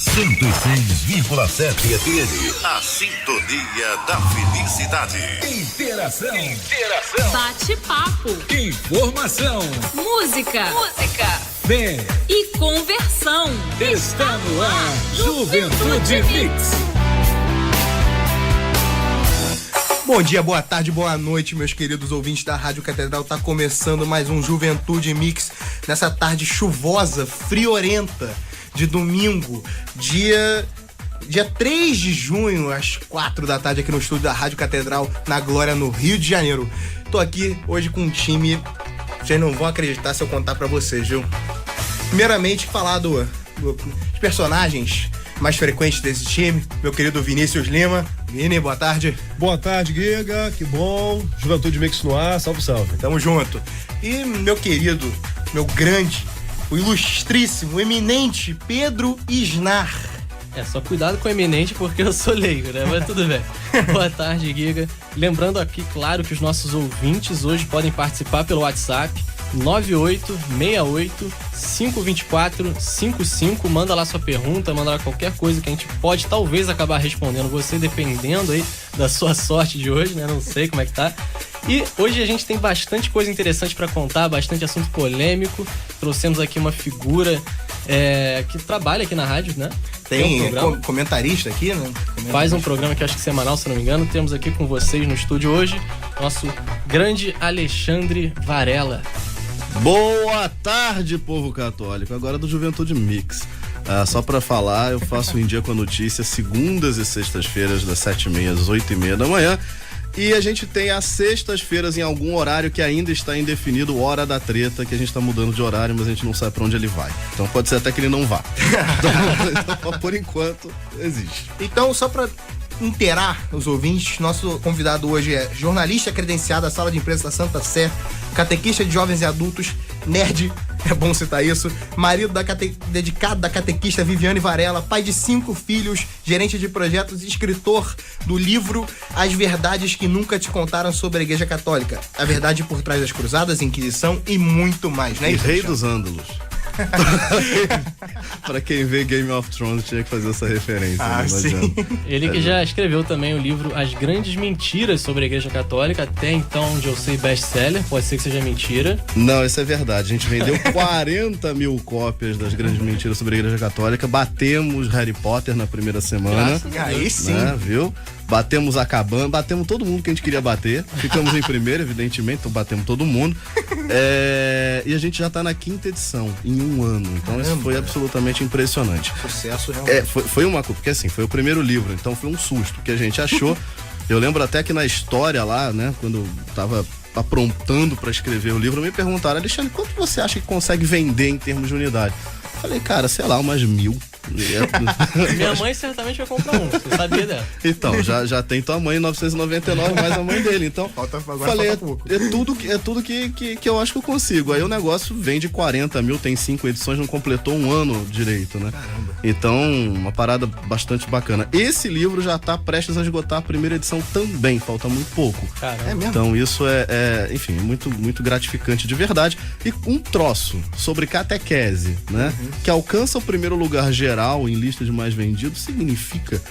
106,7 FM. A sintonia da felicidade. Interação. Bate-papo. Informação. Música. Fé. E conversão. Está no ar. Juventude Mix. Bom dia, boa tarde, boa noite, meus queridos ouvintes da Rádio Catedral. Tá começando mais um Juventude Mix nessa tarde chuvosa, friorenta de domingo, dia 3 de junho, às 4 da tarde, aqui no estúdio da Rádio Catedral, na Glória, no Rio de Janeiro. Tô aqui hoje com um time, vocês não vão acreditar se eu contar pra vocês, viu? Primeiramente, falar dos personagens mais frequentes desse time, meu querido Vinícius Lima. Vini, boa tarde. Boa tarde, Giga, que bom. Juventude Mix no ar, salve, salve. Tamo junto. E meu querido, meu grande, o ilustríssimo, o eminente Pedro Isnar. Só cuidado com o eminente porque eu sou leigo, né? Mas tudo bem. Boa tarde, Giga. Lembrando aqui, claro, que os nossos ouvintes hoje podem participar pelo WhatsApp 9868-524-55. Manda lá sua pergunta, manda lá qualquer coisa que a gente pode talvez acabar respondendo você, dependendo aí da sua sorte de hoje, né? Não sei como é que tá. E hoje a gente tem bastante coisa interessante pra contar, bastante assunto polêmico. Trouxemos aqui uma figura que trabalha aqui na rádio, né? Tem comentarista aqui, né? Faz um programa que acho que semanal, se não me engano. Temos aqui com vocês no estúdio hoje nosso grande Alexandre Varela. Boa tarde, povo católico. Agora do Juventude Mix. Só pra falar, eu faço Em Dia com a Notícia segundas e sextas-feiras das 7h30 às 8h30 da manhã. E a gente tem as sextas-feiras em algum horário que ainda está indefinido, Hora da Treta, que a gente tá mudando de horário, mas a gente não sabe pra onde ele vai. Então pode ser até que ele não vá. Então, por enquanto, existe. Então, só pra inteirar os ouvintes, nosso convidado hoje é jornalista credenciado da Sala de Imprensa da Santa Sé, catequista de jovens e adultos, nerd, é bom citar isso, marido dedicado da catequista Viviane Varela, pai de 5 filhos, gerente de projetos e escritor do livro As Verdades que Nunca Te Contaram sobre a Igreja Católica, a verdade por trás das cruzadas, Inquisição e muito mais, né? E Rei dos Ândalos. Pra quem vê Game of Thrones tinha que fazer essa referência. Sim. Ele que já escreveu também o livro As Grandes Mentiras sobre a Igreja Católica, até então, onde eu sei, best-seller, pode ser que seja mentira. Não, isso é verdade, a gente vendeu 40 mil cópias das Grandes Mentiras sobre a Igreja Católica, batemos Harry Potter na primeira semana. Aí sim, né, viu? Batemos a cabana, batemos todo mundo que a gente queria bater. Ficamos em primeiro, evidentemente, então batemos todo mundo. E a gente já tá na 5ª edição, em um ano. Então Caramba, isso foi absolutamente impressionante. Sucesso realmente. Foi uma coisa, porque assim, foi o primeiro livro, então foi um susto que a gente achou. Eu lembro até que na história lá, né, quando eu tava aprontando pra escrever o livro, me perguntaram: Alexandre, quanto você acha que consegue vender em termos de unidade? Falei, cara, sei lá, umas 1000. Minha mãe certamente vai comprar um, você sabia dela. Então, já tem tua mãe em 999, mais a mãe dele. Então, falei, é tudo que eu acho que eu consigo. Aí o negócio vem de 40 mil, tem 5 edições, não completou um ano direito, né? Caramba. Então, uma parada bastante bacana. Esse livro já tá prestes a esgotar a primeira edição também, falta muito pouco. Caramba. É mesmo? Então isso enfim, muito gratificante de verdade. E um troço sobre catequese, né? Que alcança o primeiro lugar geral em lista de mais vendidos, significa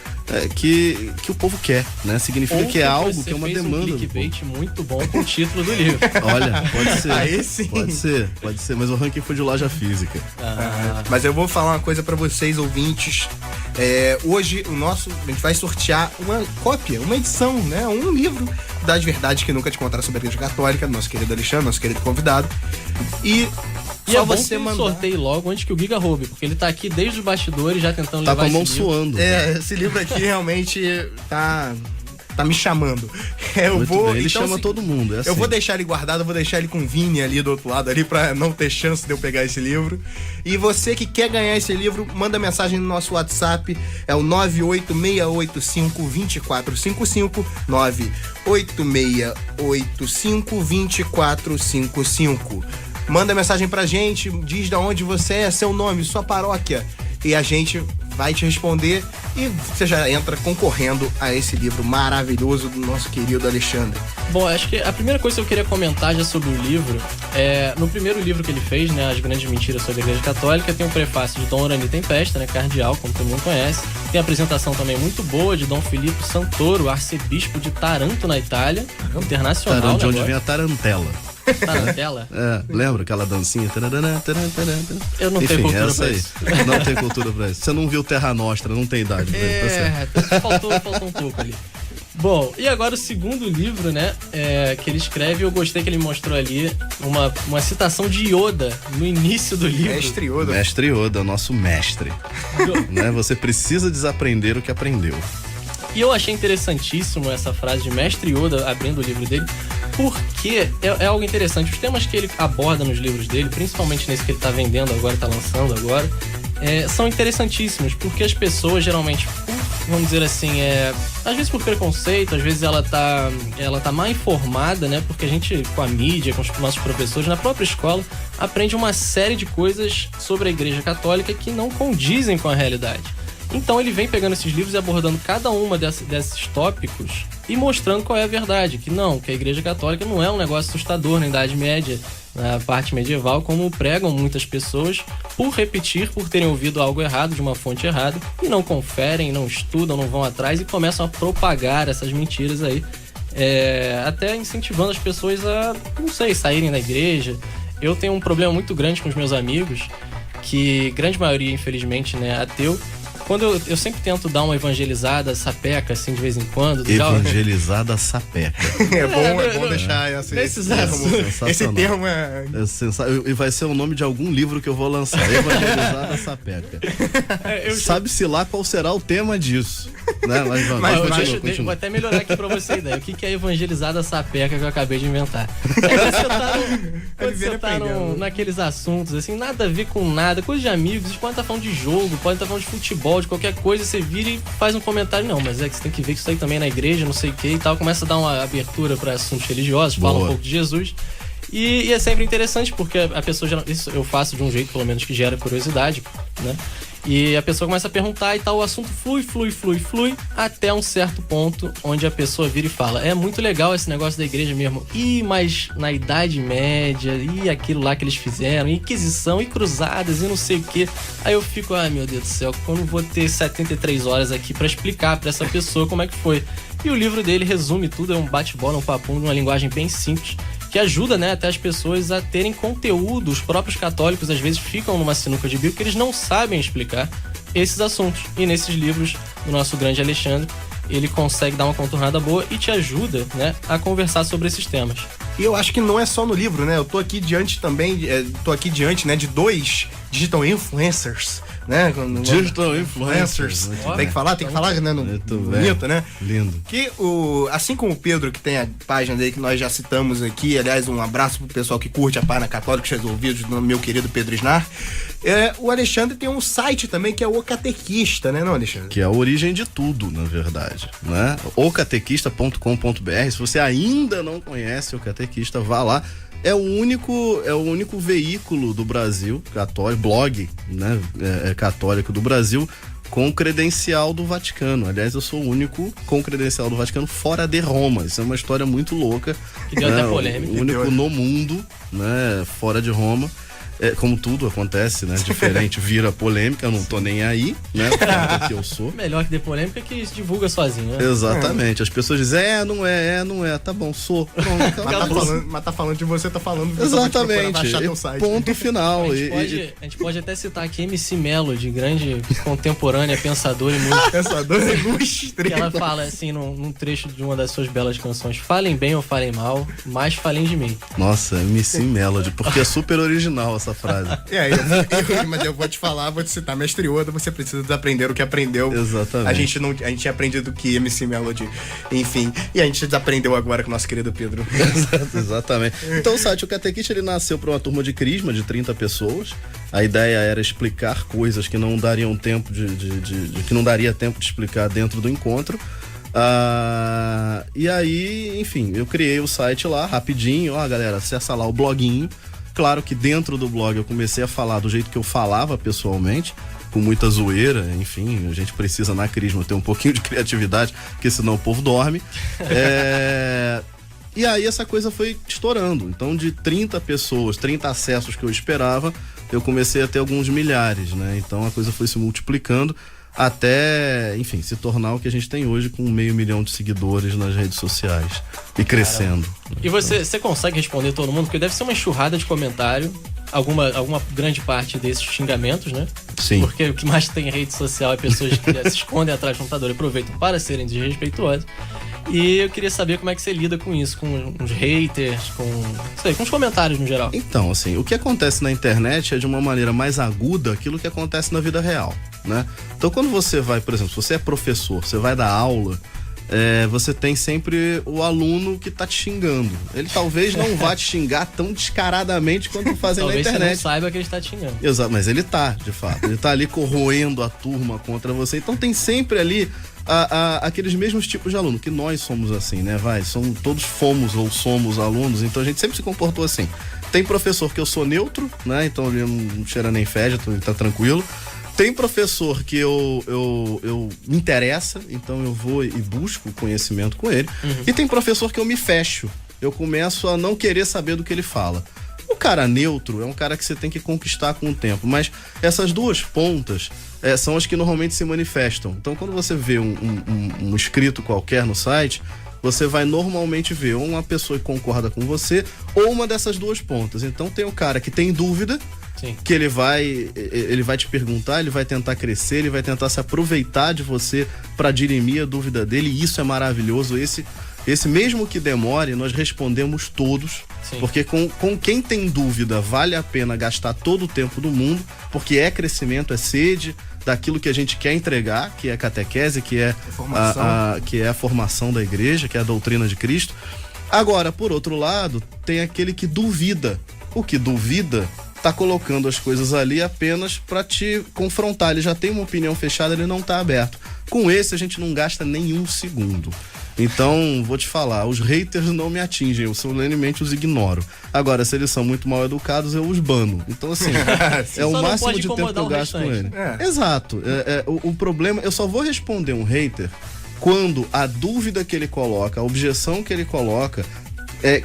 que o povo quer, né? Significa que é algo que é uma demanda. Um clickbait muito bom com o título do livro. Olha, pode ser. Aí sim. Pode ser, mas o ranking foi de loja física. Mas eu vou falar uma coisa pra vocês, ouvintes. Hoje a gente vai sortear uma cópia, uma edição, né? Um livro das verdades que nunca te contaram sobre a Igreja Católica, nosso querido Alexandre, nosso querido convidado. E só você mandar. Sorteio logo antes que o Giga roube, porque ele tá aqui desde os bastidores já tentando levar esse livro. Tá com a mão suando. Esse livro aqui realmente tá me chamando. Ele chama todo mundo. Eu vou deixar ele guardado, vou deixar ele com o Vini ali do outro lado ali pra não ter chance de eu pegar esse livro. E você que quer ganhar esse livro, manda mensagem no nosso WhatsApp, é o 98685-2455, 98685-2455. Manda mensagem pra gente, diz de onde você é, seu nome, sua paróquia, e a gente vai te responder e você já entra concorrendo a esse livro maravilhoso do nosso querido Alexandre. Bom, acho que a primeira coisa que eu queria comentar já sobre o livro é, no primeiro livro que ele fez, né, As Grandes Mentiras sobre a Igreja Católica, tem um prefácio de Dom Orani Tempesta, né, cardeal, como todo mundo conhece. Tem a apresentação também muito boa de Dom Filippo Santoro, arcebispo de Taranto, na Itália, internacional. Taranto, de onde negócio. vem a tarantela. Tarantela? É, lembra aquela dancinha? Eu não tenho Enfim, cultura essa pra aí. isso. Não tem cultura pra isso. Você não viu Terra Nostra, não tem idade. Tá certo. Faltou um pouco ali. Bom, e agora o segundo livro, né, que ele escreve, eu gostei que ele mostrou ali uma citação de Yoda no início do livro. Mestre Yoda. Mestre Yoda, nosso mestre. Né? Você precisa desaprender o que aprendeu. E eu achei interessantíssimo essa frase de Mestre Yoda abrindo o livro dele, porque é algo interessante. Os temas que ele aborda nos livros dele, principalmente nesse que ele tá vendendo agora, tá lançando agora, são interessantíssimos, porque as pessoas geralmente, vamos dizer assim, às vezes por preconceito, às vezes ela tá mal informada, né? Porque a gente, com a mídia, com os nossos professores, na própria escola, aprende uma série de coisas sobre a Igreja Católica que não condizem com a realidade. Então ele vem pegando esses livros e abordando cada uma desses tópicos e mostrando qual é a verdade, que a Igreja Católica não é um negócio assustador na Idade Média, na parte medieval, como pregam muitas pessoas, por terem ouvido algo errado, de uma fonte errada, e não conferem, não estudam, não vão atrás e começam a propagar essas mentiras aí, até incentivando as pessoas a, não sei, saírem da igreja. Eu tenho um problema muito grande com os meus amigos, que grande maioria, infelizmente, né, ateu. Quando eu sempre tento dar uma evangelizada sapeca, assim, de vez em quando. Evangelizada sapeca. É bom deixar esse termo E vai ser o nome de algum livro que eu vou lançar. Evangelizada sapeca. Sabe-se lá qual será o tema disso. Né? Mas vou até melhorar aqui pra você a ideia. O que é evangelizada sapeca que eu acabei de inventar? Quando você tá naqueles assuntos, assim, nada a ver com nada, coisa de amigos, a gente pode estar falando de jogo, pode estar falando de futebol, de qualquer coisa, você vira e faz um comentário, não, mas é que você tem que ver que isso aí também é na igreja, não sei o que e tal, começa a dar uma abertura para assuntos religiosos, fala um pouco de Jesus. E é sempre interessante, porque a pessoa, isso eu faço de um jeito, pelo menos, que gera curiosidade, né? E a pessoa começa a perguntar e tal, o assunto flui, até um certo ponto onde a pessoa vira e fala, é muito legal esse negócio da igreja mesmo, mas na Idade Média, e aquilo lá que eles fizeram, Inquisição, e cruzadas, e não sei o que. Aí eu fico, meu Deus do céu, quando vou ter 73 horas aqui pra explicar pra essa pessoa como é que foi. E o livro dele resume tudo, é um bate-bola, um papum, de uma linguagem bem simples, que ajuda, né, até as pessoas a terem conteúdo. Os próprios católicos às vezes ficam numa sinuca de bico que eles não sabem explicar esses assuntos. E nesses livros do nosso grande Alexandre, ele consegue dar uma contornada boa e te ajuda, né, a conversar sobre esses temas. E eu acho que não é só no livro, né? Eu tô aqui diante também, né, de 2 digital influencers, né? Digital influencers. Tem que falar, né? Bonito, né? Lindo. Que assim como o Pedro, que tem a página dele que nós já citamos aqui, aliás, um abraço pro pessoal que curte a página Católicos Resolvidos, do meu querido Pedro Snar. O Alexandre tem um site também que é o Catequista, né, não, Alexandre? Que é a origem de tudo, na verdade, né? ocatequista.com.br. Se você ainda não conhece o Catequista, vá lá. É o único veículo do Brasil, católico, blog, né, católico do Brasil, com credencial do Vaticano. Aliás, eu sou o único com credencial do Vaticano fora de Roma. Isso é uma história muito louca. Que deu até polêmica. O único no mundo, né, fora de Roma. Como tudo acontece, né? Diferente, vira polêmica, eu não tô nem aí, né? Que eu sou. Melhor que dê polêmica que se divulga sozinho, né? Exatamente. As pessoas dizem, não é. Tá bom, sou. Pronto, mas tá falando de você, tá falando de exatamente. Baixar teu site. Ponto final. A gente pode até citar aqui MC Melo, de grande contemporânea, pensadora e música. Pensadora ilustre. Que ela fala assim, num trecho de uma das suas belas canções: falem bem ou falem mal, mas falem de mim. Nossa, MC Melody, porque é super original essa frase. Mas eu vou te citar Mestre Yoda, você precisa desaprender o que aprendeu. Exatamente. A gente tinha aprendido que MC Melody, enfim, e a gente desaprendeu agora com o nosso querido Pedro. Exatamente. Então o site, o Catequista, ele nasceu para uma turma de crisma de 30 pessoas. A ideia era explicar coisas que não dariam tempo que não daria tempo de explicar dentro do encontro. E aí, enfim, eu criei o site lá rapidinho. Galera, acessa lá o bloguinho. Claro que dentro do blog eu comecei a falar do jeito que eu falava pessoalmente, com muita zoeira, enfim, a gente precisa na Crisma ter um pouquinho de criatividade, porque senão o povo dorme. E aí essa coisa foi estourando. Então, de 30 pessoas, 30 acessos que eu esperava, eu comecei a ter alguns milhares, né? Então a coisa foi se multiplicando até, enfim, se tornar o que a gente tem hoje, com 500 mil de seguidores nas redes sociais e crescendo. E você consegue responder todo mundo? Porque deve ser uma enxurrada de comentário, alguma grande parte desses xingamentos, né? Sim. Porque o que mais tem em rede social é pessoas que se escondem atrás do computador e aproveitam para serem desrespeituosas. E eu queria saber como é que você lida com isso, com os haters, com os comentários no geral. Então, assim, o que acontece na internet é de uma maneira mais aguda aquilo que acontece na vida real, né? Então, quando você vai, por exemplo, se você é professor, você vai dar aula, você tem sempre o aluno que tá te xingando. Ele talvez não vá te xingar tão descaradamente quanto fazem na internet. Talvez você não saiba que ele está te xingando. Exato, mas ele tá, de fato. Ele tá ali corroendo a turma contra você. Então tem sempre ali aqueles mesmos tipos de aluno, que nós somos assim, né? Todos fomos ou somos alunos, então a gente sempre se comportou assim. Tem professor que eu sou neutro, né? Então ele não cheira nem fede, então ele tá tranquilo. Tem professor que eu me interessa, então eu vou e busco conhecimento com ele. E tem professor que eu me fecho. Eu começo a não querer saber do que ele fala. O cara neutro é um cara que você tem que conquistar com o tempo, mas essas duas pontas são as que normalmente se manifestam. Então, quando você vê um escrito qualquer no site, você vai normalmente ver ou uma pessoa que concorda com você ou uma dessas duas pontas. Então, tem o cara que tem dúvida, sim, que ele vai te perguntar, ele vai tentar crescer, ele vai tentar se aproveitar de você para dirimir a dúvida dele, e isso é maravilhoso. Esse mesmo que demore, nós respondemos todos. Sim. Porque com quem tem dúvida, vale a pena gastar todo o tempo do mundo, porque é crescimento, é sede daquilo que a gente quer entregar, que é a catequese, que é a formação da igreja, que é a doutrina de Cristo. Agora, por outro lado, tem aquele que duvida. O que duvida tá colocando as coisas ali apenas para te confrontar. Ele já tem uma opinião fechada, ele não tá aberto. Com esse, a gente não gasta nenhum segundo. Então, vou te falar, os haters não me atingem, eu solenemente os ignoro. Agora, se eles são muito mal educados, eu os bano. Então, assim, é o máximo de tempo que eu gasto com ele. Exato. O problema, eu só vou responder um hater quando a dúvida que ele coloca, a objeção que ele coloca,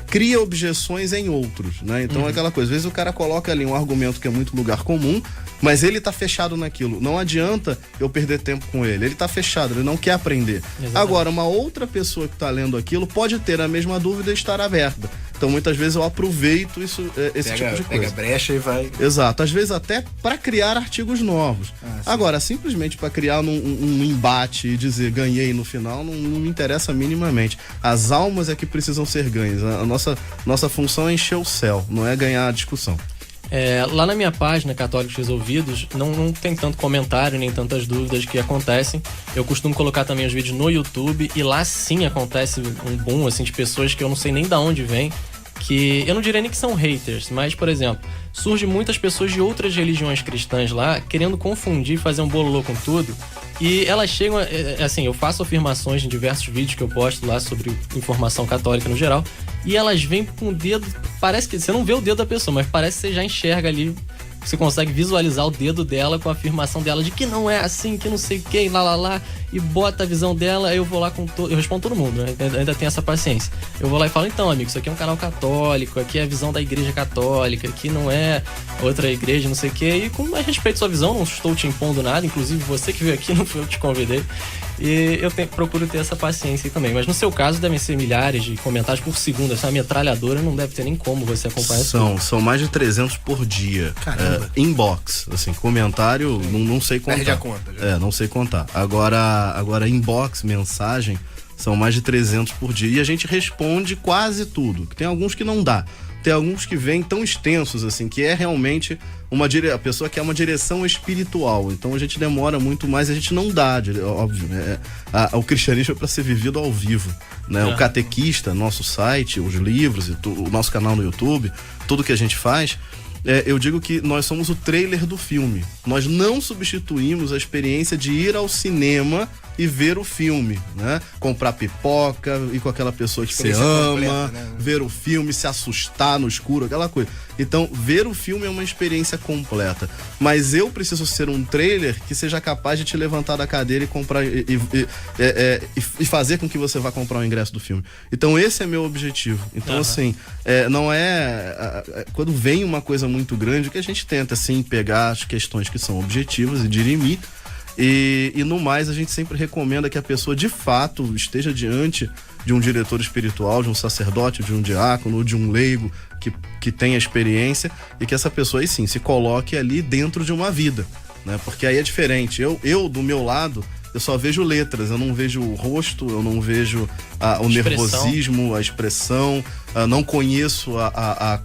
cria objeções em outros, né? Então é aquela coisa, às vezes o cara coloca ali um argumento que é muito lugar comum, mas ele tá fechado naquilo. Não adianta eu perder tempo com ele. Ele tá fechado, ele não quer aprender. Exatamente. Agora, uma outra pessoa que tá lendo aquilo pode ter a mesma dúvida e estar aberta. Então, muitas vezes eu aproveito esse tipo de coisa. Pega brecha e vai... Exato. Às vezes até para criar artigos novos. Agora, simplesmente para criar um embate e dizer ganhei no final, não me interessa minimamente. As almas é que precisam ser ganhas. A nossa função é encher o céu, não é ganhar a discussão. Lá na minha página, Católicos Resolvidos, não tem tanto comentário, nem tantas dúvidas que acontecem. Eu costumo colocar também os vídeos no YouTube, e lá sim acontece um boom assim, de pessoas que eu não sei nem de onde vem, que eu não diria nem que são haters, mas, por exemplo, surge muitas pessoas de outras religiões cristãs lá, querendo confundir, fazer um bololô com tudo. E elas chegam, assim, eu faço afirmações em diversos vídeos que eu posto lá sobre informação católica no geral, e elas vêm com o dedo, parece que você não vê o dedo da pessoa, mas parece que você já enxerga ali, você consegue visualizar o dedo dela com a afirmação dela de que não é assim, que não sei o que, lá, e bota a visão dela. Aí eu vou lá eu respondo todo mundo, né? Ainda tenho essa paciência. Eu vou lá e falo, então, amigo, isso aqui é um canal católico, aqui é a visão da igreja católica, aqui não é outra igreja, não sei o que, e com mais respeito à sua visão, não estou te impondo nada, inclusive você que veio aqui, não foi eu que te convidei. E eu procuro ter essa paciência aí também. Mas no seu caso devem ser milhares de comentários por segundo. Essa metralhadora não deve ter nem como você acompanhar isso. São mais de 300 por dia. Inbox, assim, comentário, não sei contar. Perde a conta. Já. Não sei contar. Agora inbox, mensagem, são mais de 300 por dia. E a gente responde quase tudo. Tem alguns que não dá. Tem alguns que vêm tão extensos, assim, que é realmente a pessoa quer uma direção espiritual. Então a gente demora muito mais, a gente não dá, óbvio, né? O cristianismo é para ser vivido ao vivo, né? O catequista, nosso site, os livros, o nosso canal no YouTube, tudo que a gente faz, eu digo que nós somos o trailer do filme. Nós não substituímos a experiência de ir ao cinema e ver o filme, né? Comprar pipoca, ir com aquela pessoa que você ama, completa, né? Ver o filme, se assustar no escuro, aquela coisa. Então, ver o filme é uma experiência completa. Mas eu preciso ser um trailer que seja capaz de te levantar da cadeira e comprar e fazer com que você vá comprar o ingresso do filme. Então, esse é meu objetivo. Então, assim, não é... Quando vem uma coisa muito grande, que a gente tenta, assim, pegar as questões que são objetivas e dirimir. E no mais, a gente sempre recomenda que a pessoa, de fato, esteja diante de um diretor espiritual, de um sacerdote, de um diácono, ou de um leigo que tenha experiência, e que essa pessoa, aí sim, se coloque ali dentro de uma vida, né? Porque aí é diferente. Eu do meu lado, eu só vejo letras, eu não vejo o rosto, eu não vejo o nervosismo, a expressão, não conheço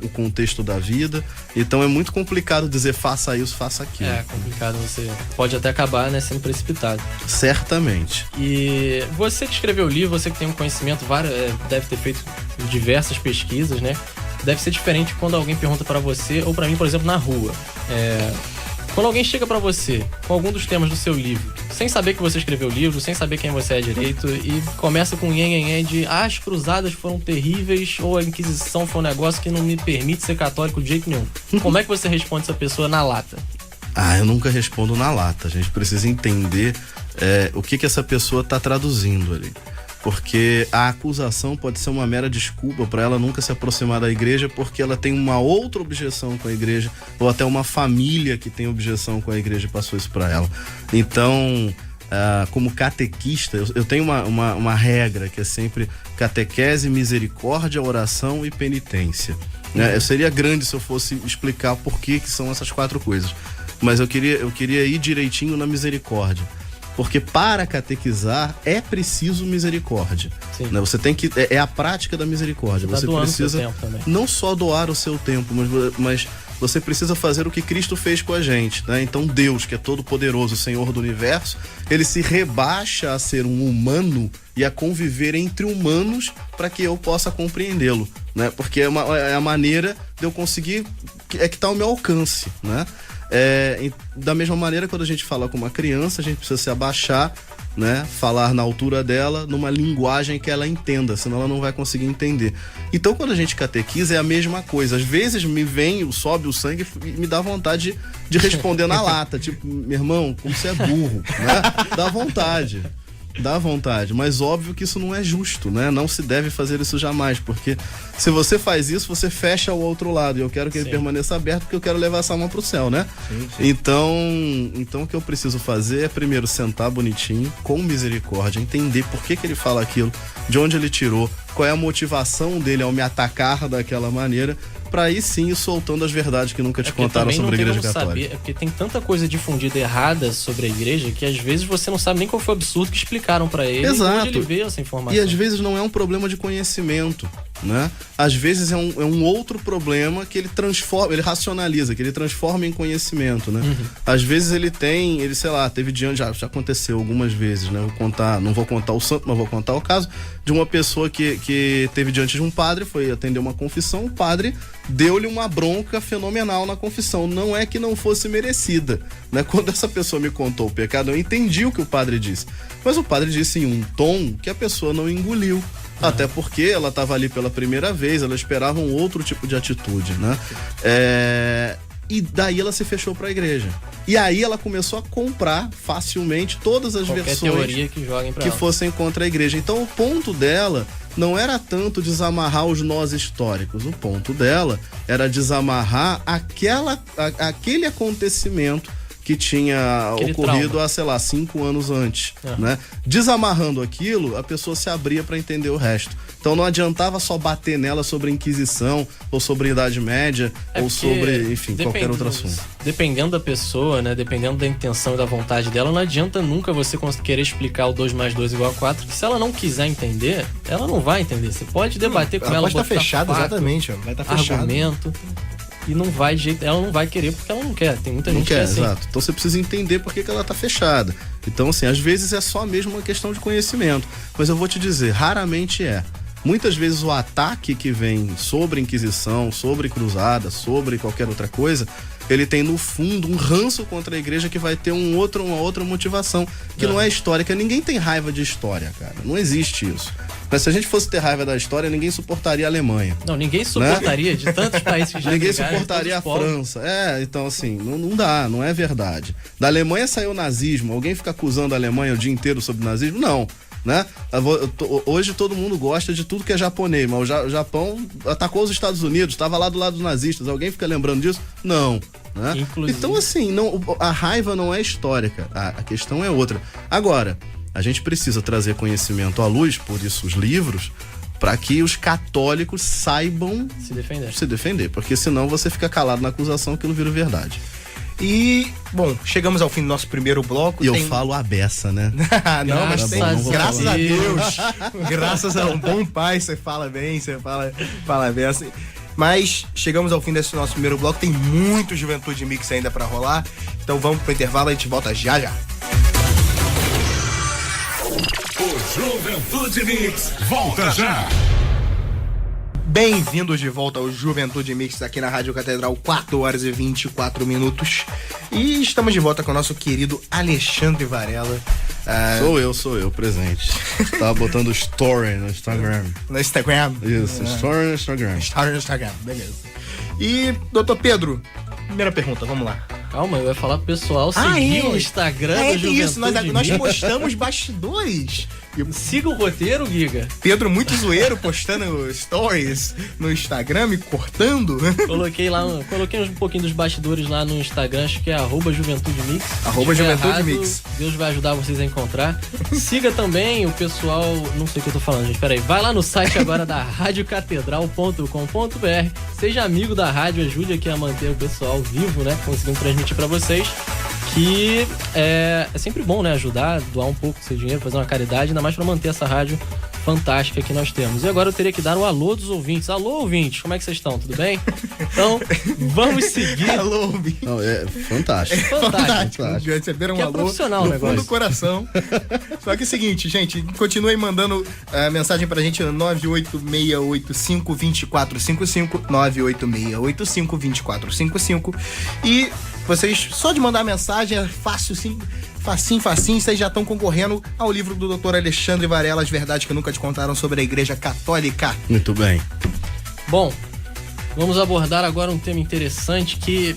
o contexto da vida. Então é muito complicado dizer faça isso, faça aquilo. É complicado, você pode até acabar, né, sendo precipitado. Certamente. E você que escreveu o livro, você que tem um conhecimento, deve ter feito diversas pesquisas, né? Deve ser diferente quando alguém pergunta pra você, ou pra mim, por exemplo, na rua. Quando alguém chega pra você com algum dos temas do seu livro, sem saber que você escreveu o livro, sem saber quem você é direito, e começa com nhenhenhen de as cruzadas foram terríveis, ou a Inquisição foi um negócio que não me permite ser católico de jeito nenhum. Como é que você responde essa pessoa na lata? Eu nunca respondo na lata. A gente precisa entender o que essa pessoa tá traduzindo ali. Porque a acusação pode ser uma mera desculpa para ela nunca se aproximar da igreja, porque ela tem uma outra objeção com a igreja, ou até uma família que tem objeção com a igreja e passou isso para ela. Então, como catequista, eu tenho uma regra que é sempre catequese, misericórdia, oração e penitência. Né? Eu seria grande se eu fosse explicar por que são essas 4 coisas, mas eu queria ir direitinho na misericórdia. Porque para catequizar é preciso misericórdia. Né? Você tem que... É a prática da misericórdia. Você precisa não só doar o seu tempo, mas você precisa fazer o que Cristo fez com a gente. Né? Então Deus, que é todo poderoso, Senhor do universo, ele se rebaixa a ser um humano e a conviver entre humanos para que eu possa compreendê-lo. Né? Porque é a maneira de eu conseguir... É que está ao meu alcance, né? Da mesma maneira, quando a gente fala com uma criança, a gente precisa se abaixar, né? Falar na altura dela, numa linguagem que ela entenda, senão ela não vai conseguir entender. Então, quando a gente catequiza, é a mesma coisa. Às vezes sobe o sangue e me dá vontade de responder na lata. Tipo, meu irmão, como você é burro, né? Dá vontade, mas óbvio que isso não é justo, né? Não se deve fazer isso jamais, porque se você faz isso, você fecha o outro lado, e eu quero que ele permaneça aberto, porque eu quero levar essa alma pro céu, né? Sim. Então o que eu preciso fazer é primeiro sentar bonitinho, com misericórdia, entender por que ele fala aquilo, de onde ele tirou, qual é a motivação dele ao me atacar daquela maneira, pra aí sim ir soltando as verdades que nunca te contaram sobre a igreja católica. Porque tem tanta coisa difundida errada sobre a igreja que às vezes você não sabe nem qual foi o absurdo que explicaram pra ele. Exato. Onde ele vê essa informação. E às vezes não é um problema de conhecimento, né? Às vezes é um outro problema que ele racionaliza, que ele transforma em conhecimento, né? Às vezes sei lá, teve diante, já aconteceu algumas vezes, né? Não vou contar o santo, mas vou contar o caso de uma pessoa que teve diante de um padre, foi atender uma confissão, o padre deu-lhe uma bronca fenomenal na confissão. Não é que não fosse merecida, né? Quando essa pessoa me contou o pecado, eu entendi o que o padre disse, mas o padre disse em um tom que a pessoa não engoliu. Até porque ela estava ali pela primeira vez, ela esperava um outro tipo de atitude, né? E daí ela se fechou para a igreja. E aí ela começou a comprar facilmente todas as versões teoria que fossem contra a igreja. Então o ponto dela não era tanto desamarrar os nós históricos. O ponto dela era desamarrar aquele acontecimento que tinha ocorrido há, 5 anos antes, né? Desamarrando aquilo, a pessoa se abria para entender o resto. Então não adiantava só bater nela sobre a Inquisição, ou sobre a Idade Média, ou sobre, enfim, qualquer outro assunto. Dependendo da pessoa, né? Dependendo da intenção e da vontade dela, não adianta nunca você querer explicar o 2 mais 2 igual a 4, que se ela não quiser entender, ela não vai entender. Você pode debater com ela, pode estar fechada, exatamente, vai estar fechado. Argumento. E não vai de jeito, ela não vai querer porque ela não quer. Tem muita gente que é assim. Exato. Então você precisa entender por que ela tá fechada. Então, assim, às vezes é só mesmo uma questão de conhecimento. Mas eu vou te dizer, raramente é. muitas vezes o ataque que vem sobre Inquisição, sobre Cruzada, sobre qualquer outra coisa, ele tem no fundo um ranço contra a igreja que vai ter uma outra motivação, que não é histórica. Ninguém tem raiva de história, cara. Não existe isso. Mas se a gente fosse ter raiva da história, ninguém suportaria a Alemanha. Não, ninguém suportaria, né? De tantos países que já ninguém brigaram, suportaria a França. Então assim, não dá, não é verdade. Da Alemanha saiu o nazismo. Alguém fica acusando a Alemanha o dia inteiro sobre nazismo? Não. Né? Hoje todo mundo gosta de tudo que é japonês, mas o Japão atacou os Estados Unidos, estava lá do lado dos nazistas. Alguém fica lembrando disso? Não. Né? Então assim, a raiva não é histórica, a questão é outra. Agora, a gente precisa trazer conhecimento à luz, por isso os livros, para que os católicos saibam se defender, porque senão você fica calado na acusação, aquilo vira verdade. E, bom, chegamos ao fim do nosso primeiro bloco. E eu falo a beça, né? Não, mas graças a Deus. Graças a um bom pai, você fala bem, você fala a beça. Mas chegamos ao fim desse nosso primeiro bloco. Tem muito Juventude Mix ainda pra rolar. Então vamos pro intervalo e a gente volta já. O Juventude Mix volta já. Bem-vindos de volta ao Juventude Mix aqui na Rádio Catedral, 4 horas e 24 minutos. E estamos de volta com o nosso querido Alexandre Varela. Sou eu, presente. Tava botando story no Instagram. No Instagram? Isso, story no Instagram. Story no Instagram, beleza. E, doutor Pedro, primeira pergunta, vamos lá. Calma, eu ia falar pro pessoal seguir o Instagram do Juventude isso, nós postamos bastidores. Siga o roteiro, Giga. Pedro muito zoeiro, postando stories no Instagram, me cortando. Coloquei um pouquinho dos bastidores lá no Instagram, acho que é @JuventudeMix. @JuventudeMix. Deus vai ajudar vocês a encontrar. Siga também o pessoal, não sei o que eu tô falando, gente, peraí. Vai lá no site agora da radiocatedral.com.br. Seja amigo da rádio, ajude aqui a manter o pessoal vivo, né? Conseguindo transmitir pra vocês. Que é sempre bom, né? Ajudar, doar um pouco do seu dinheiro, fazer uma caridade, ainda mais pra manter essa rádio fantástica que nós temos. E agora eu teria que dar um alô dos ouvintes. Alô, ouvintes, como é que vocês estão? Tudo bem? Então, vamos seguir. Alô, ouvintes. Não, é fantástico. Fantástico. Receberam um alô profissional no fundo do coração. Só que é o seguinte, gente, continuem mandando mensagem pra gente no 98685-2455, 98685-2455. E vocês, só de mandar mensagem, é fácil, sim. Facinho, vocês já estão concorrendo ao livro do Dr. Alexandre Varela, As Verdades que Nunca Te Contaram sobre a Igreja Católica. Muito bem. Bom, vamos abordar agora um tema interessante que,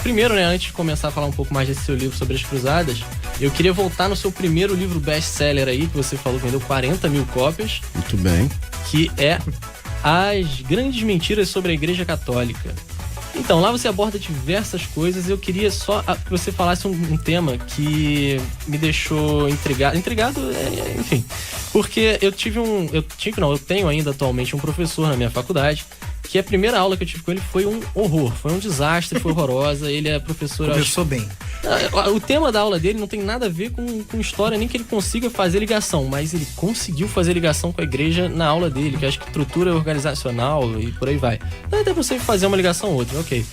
primeiro, né, antes de começar a falar um pouco mais desse seu livro sobre as cruzadas, eu queria voltar no seu primeiro livro best-seller aí, que você falou que vendeu 40 mil cópias. Muito bem. Que é As Grandes Mentiras sobre a Igreja Católica. Então, lá você aborda diversas coisas e eu queria só que você falasse um tema que me deixou intrigado, enfim. Porque eu tenho ainda atualmente um professor na minha faculdade, que a primeira aula que eu tive com ele foi um horror, foi um desastre, foi horrorosa. Ele é professor... Começou bem. O tema da aula dele não tem nada a ver com história, nem que ele consiga fazer ligação, mas ele conseguiu fazer ligação com a igreja na aula dele, que acho que estrutura organizacional e por aí vai. Até pra você fazer uma ligação ou outra, ok.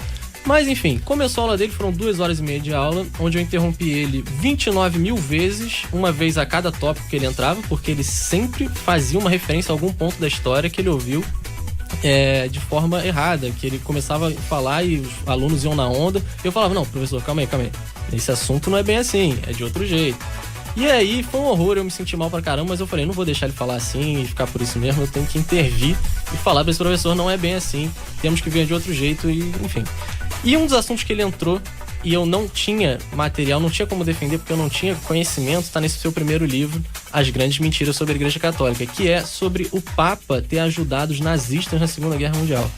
Mas enfim, começou a aula dele, foram 2 horas e meia de aula, onde eu interrompi ele 29 mil vezes, uma vez a cada tópico que ele entrava, porque ele sempre fazia uma referência a algum ponto da história que ele ouviu de forma errada, que ele começava a falar e os alunos iam na onda, e eu falava, não, professor, calma aí, esse assunto não é bem assim, é de outro jeito. E aí foi um horror, eu me senti mal pra caramba, mas eu falei, não vou deixar ele falar assim e ficar por isso mesmo, eu tenho que intervir e falar pra esse professor, não é bem assim, temos que ver de outro jeito, e enfim. E um dos assuntos que ele entrou, e eu não tinha material, não tinha como defender, porque eu não tinha conhecimento, tá nesse seu primeiro livro, As Grandes Mentiras sobre a Igreja Católica, que é sobre o Papa ter ajudado os nazistas na Segunda Guerra Mundial.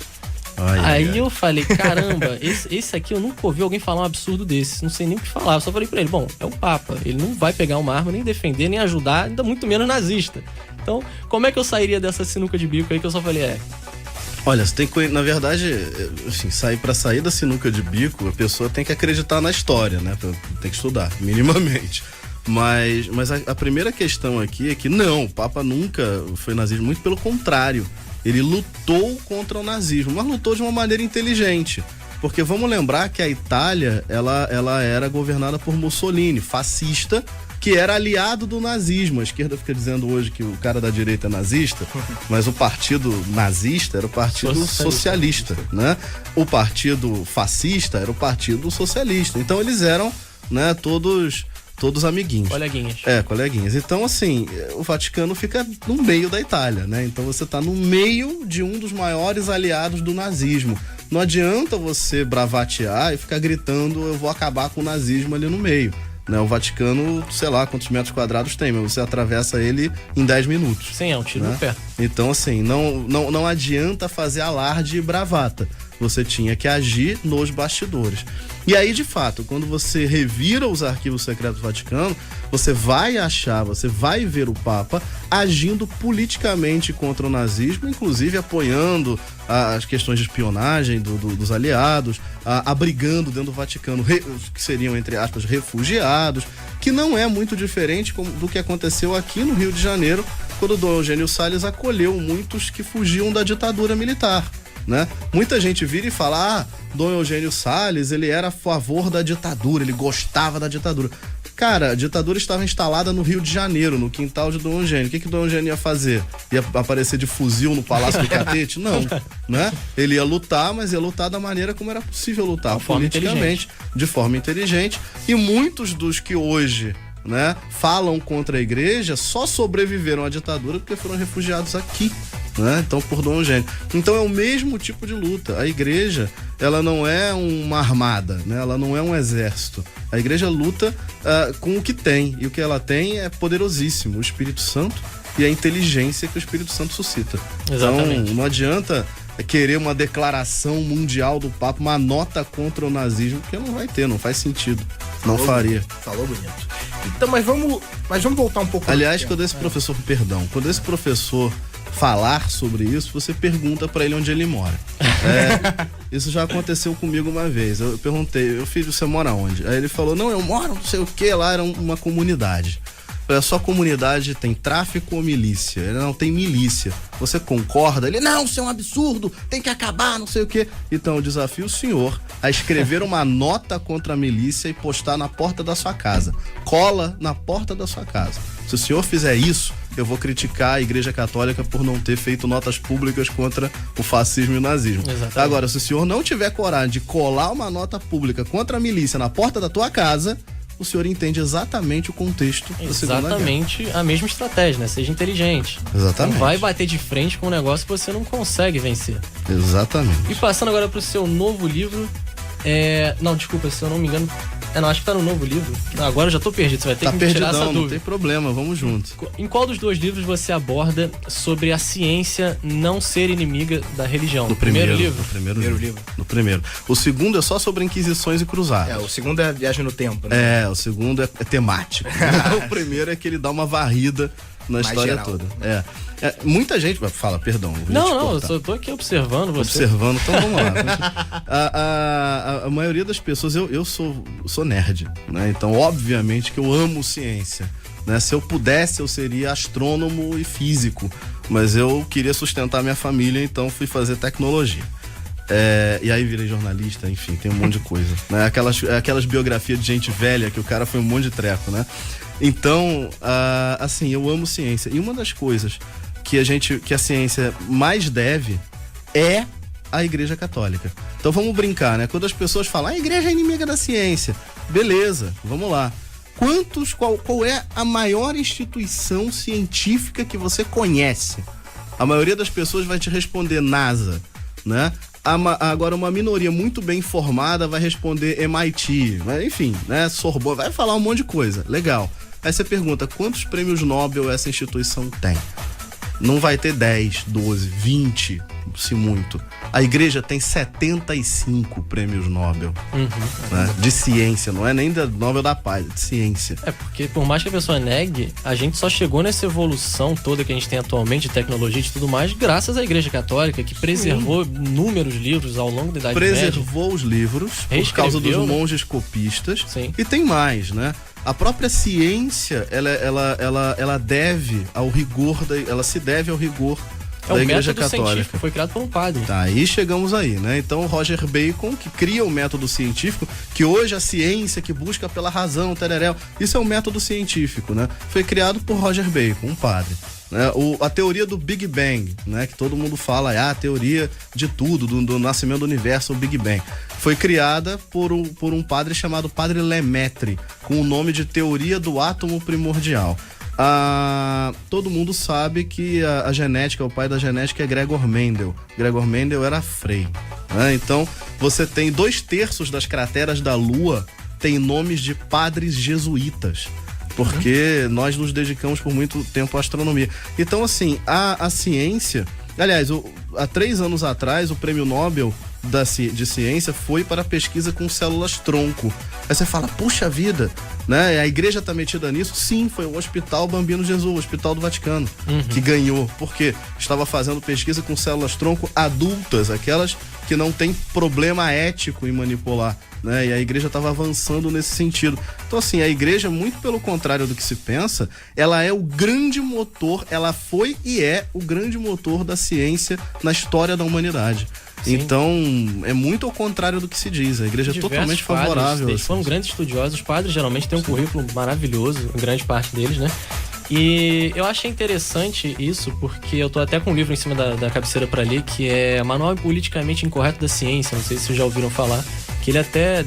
Aí eu falei, caramba, esse aqui eu nunca ouvi alguém falar um absurdo desse, não sei nem o que falar. Eu só falei pra ele, bom, é o Papa, ele não vai pegar uma arma, nem defender, nem ajudar, ainda muito menos nazista. Então, como é que eu sairia dessa sinuca de bico aí que eu só falei, Olha, você tem que, na verdade, assim, pra sair da sinuca de bico, a pessoa tem que acreditar na história, né? Tem que estudar, minimamente. Mas a primeira questão aqui é que não, o Papa nunca foi nazista, muito pelo contrário. Ele lutou contra o nazismo, mas lutou de uma maneira inteligente. Porque vamos lembrar que a Itália, ela era governada por Mussolini, fascista, que era aliado do nazismo. A esquerda fica dizendo hoje que o cara da direita é nazista, mas o partido nazista era o partido socialista, né? O partido fascista era o partido socialista. Então eles eram, né, todos amiguinhos. Coleguinhas. Coleguinhas. Então, assim, o Vaticano fica no meio da Itália, né? Então você tá no meio de um dos maiores aliados do nazismo. Não adianta você bravatear e ficar gritando, eu vou acabar com o nazismo ali no meio. Né? O Vaticano, sei lá quantos metros quadrados tem, mas você atravessa ele em 10 minutos. Sim, é um tiro no pé. Então, assim, não adianta fazer alarde e bravata. Você tinha que agir nos bastidores. E aí, de fato, quando você revira os arquivos secretos do Vaticano, você vai ver o Papa agindo politicamente contra o nazismo, inclusive apoiando as questões de espionagem dos aliados, abrigando dentro do Vaticano que seriam, entre aspas, refugiados, que não é muito diferente do que aconteceu aqui no Rio de Janeiro, quando o Dom Eugênio Salles acolheu muitos que fugiam da ditadura militar. Né? Muita gente vira e fala, Dom Eugênio Salles, ele era a favor da ditadura, ele gostava da ditadura. Cara, a ditadura estava instalada no Rio de Janeiro, no quintal de Dom Eugênio. O que Dom Eugênio ia fazer? Ia aparecer de fuzil no Palácio do Catete? Não, né? Ele ia lutar, mas ia lutar da maneira como era possível lutar, politicamente, de forma inteligente. E muitos dos que hoje, né, falam contra a igreja só sobreviveram à ditadura porque foram refugiados aqui. Né? Então, por Dom Eugênio. Então é o mesmo tipo de luta. A igreja, ela não é uma armada, né? Ela não é um exército. A igreja luta com o que tem, e o que ela tem é poderosíssimo, o Espírito Santo e a inteligência que o Espírito Santo suscita. Exatamente. Então não adianta querer uma declaração mundial do Papa, uma nota contra o nazismo, porque não vai ter, não faz sentido. Não faria. Falou bonito. Então, mas vamos voltar um pouco. Aliás, quando esse professor falar sobre isso, você pergunta pra ele onde ele mora. Isso já aconteceu comigo uma vez. Eu perguntei, filho, você mora onde? Aí ele falou, não, eu moro não sei o que, lá era uma comunidade. A sua comunidade tem tráfico ou milícia? Ele não tem milícia. Você concorda? Ele, não, isso é um absurdo, tem que acabar, não sei o quê. Então eu desafio o senhor a escrever uma nota contra a milícia e postar na porta da sua casa. Cola na porta da sua casa. Se o senhor fizer isso, eu vou criticar a Igreja Católica por não ter feito notas públicas contra o fascismo e o nazismo. Exatamente. Agora, se o senhor não tiver coragem de colar uma nota pública contra a milícia na porta da tua casa, o senhor entende exatamente o contexto da Segunda Guerra. Exatamente a mesma estratégia, né? Seja inteligente. Exatamente. Não vai bater de frente com um negócio que você não consegue vencer. Exatamente. E passando agora pro seu novo livro, não, desculpa, se eu não me engano, acho que tá no novo livro. Agora eu já tô perdido, você vai ter que me tirar essa dúvida. Não tem problema, vamos juntos. Em qual dos dois livros você aborda sobre a ciência não ser inimiga da religião? No primeiro livro? No primeiro. O segundo é só sobre inquisições e cruzadas. O segundo é a viagem no tempo, né? O segundo é temático. O primeiro é que ele dá uma varrida na história geral, toda. Muita gente fala, perdão. Não, eu só tô aqui observando você. Então vamos lá. A maioria das pessoas, eu sou nerd, né? Então, obviamente que eu amo ciência. Né? Se eu pudesse, eu seria astrônomo e físico. Mas eu queria sustentar minha família, então fui fazer tecnologia. E aí virei jornalista, enfim, tem um monte de coisa. Né? Aquelas biografias de gente velha que o cara foi um monte de treco, né? Então, assim, eu amo ciência. E uma das coisas que a ciência mais deve é a Igreja Católica. Então vamos brincar, né? Quando as pessoas falam, a igreja é inimiga da ciência. Beleza, vamos lá. Qual é a maior instituição científica que você conhece? A maioria das pessoas vai te responder NASA, né? Agora uma minoria muito bem informada vai responder MIT, enfim, né? Sorbonne, vai falar um monte de coisa, legal. Aí você pergunta, quantos prêmios Nobel essa instituição tem? Não vai ter 10, 12, 20, se muito. A igreja tem 75 prêmios Nobel, né? De ciência, não é nem da Nobel da Paz, de ciência. Porque por mais que a pessoa negue, a gente só chegou nessa evolução toda que a gente tem atualmente de tecnologia e de tudo mais, graças à Igreja Católica, que preservou inúmeros livros ao longo da Idade Média. Preservou os livros por causa dos monges copistas. Sim. E tem mais, né? A própria ciência, ela deve ao rigor, ela se deve ao rigor da Igreja método Católica. científico, foi criado por um padre. Tá, aí chegamos aí, né? Então, Roger Bacon, que cria o método científico, que hoje a ciência que busca pela razão, tereréu, isso é um método científico, né? Foi criado por Roger Bacon, um padre. Né? A teoria do Big Bang, né? Que todo mundo fala, a teoria de tudo, do nascimento do universo, o Big Bang. Foi criada por um padre chamado Padre Lemaitre, com o nome de Teoria do Átomo Primordial. Todo mundo sabe que a genética, o pai da genética é Gregor Mendel. Gregor Mendel era frei, né? Então, você tem 2/3 das crateras da Lua tem nomes de padres jesuítas, porque nós nos dedicamos por muito tempo à astronomia. Então, assim, a ciência... Aliás, há 3 anos atrás, o prêmio Nobel de ciência foi para a pesquisa com células-tronco. Aí você fala, puxa vida, né? A igreja tá metida nisso? Sim, foi o Hospital Bambino Jesus, o Hospital do Vaticano, que ganhou, porque estava fazendo pesquisa com células-tronco adultas, aquelas que não tem problema ético em manipular, né? E a igreja estava avançando nesse sentido. Então, assim, a igreja, muito pelo contrário do que se pensa, ela é o grande motor, ela foi e é o grande motor da ciência na história da humanidade. Sim. Então, é muito ao contrário do que se diz. A igreja é totalmente favorável. Eles foram grandes estudiosos. Os padres geralmente têm um currículo maravilhoso, grande parte deles, né? E eu achei interessante isso, porque eu tô até com um livro em cima da cabeceira para ler, que é Manual Politicamente Incorreto da Ciência. Não sei se vocês já ouviram falar. Que ele até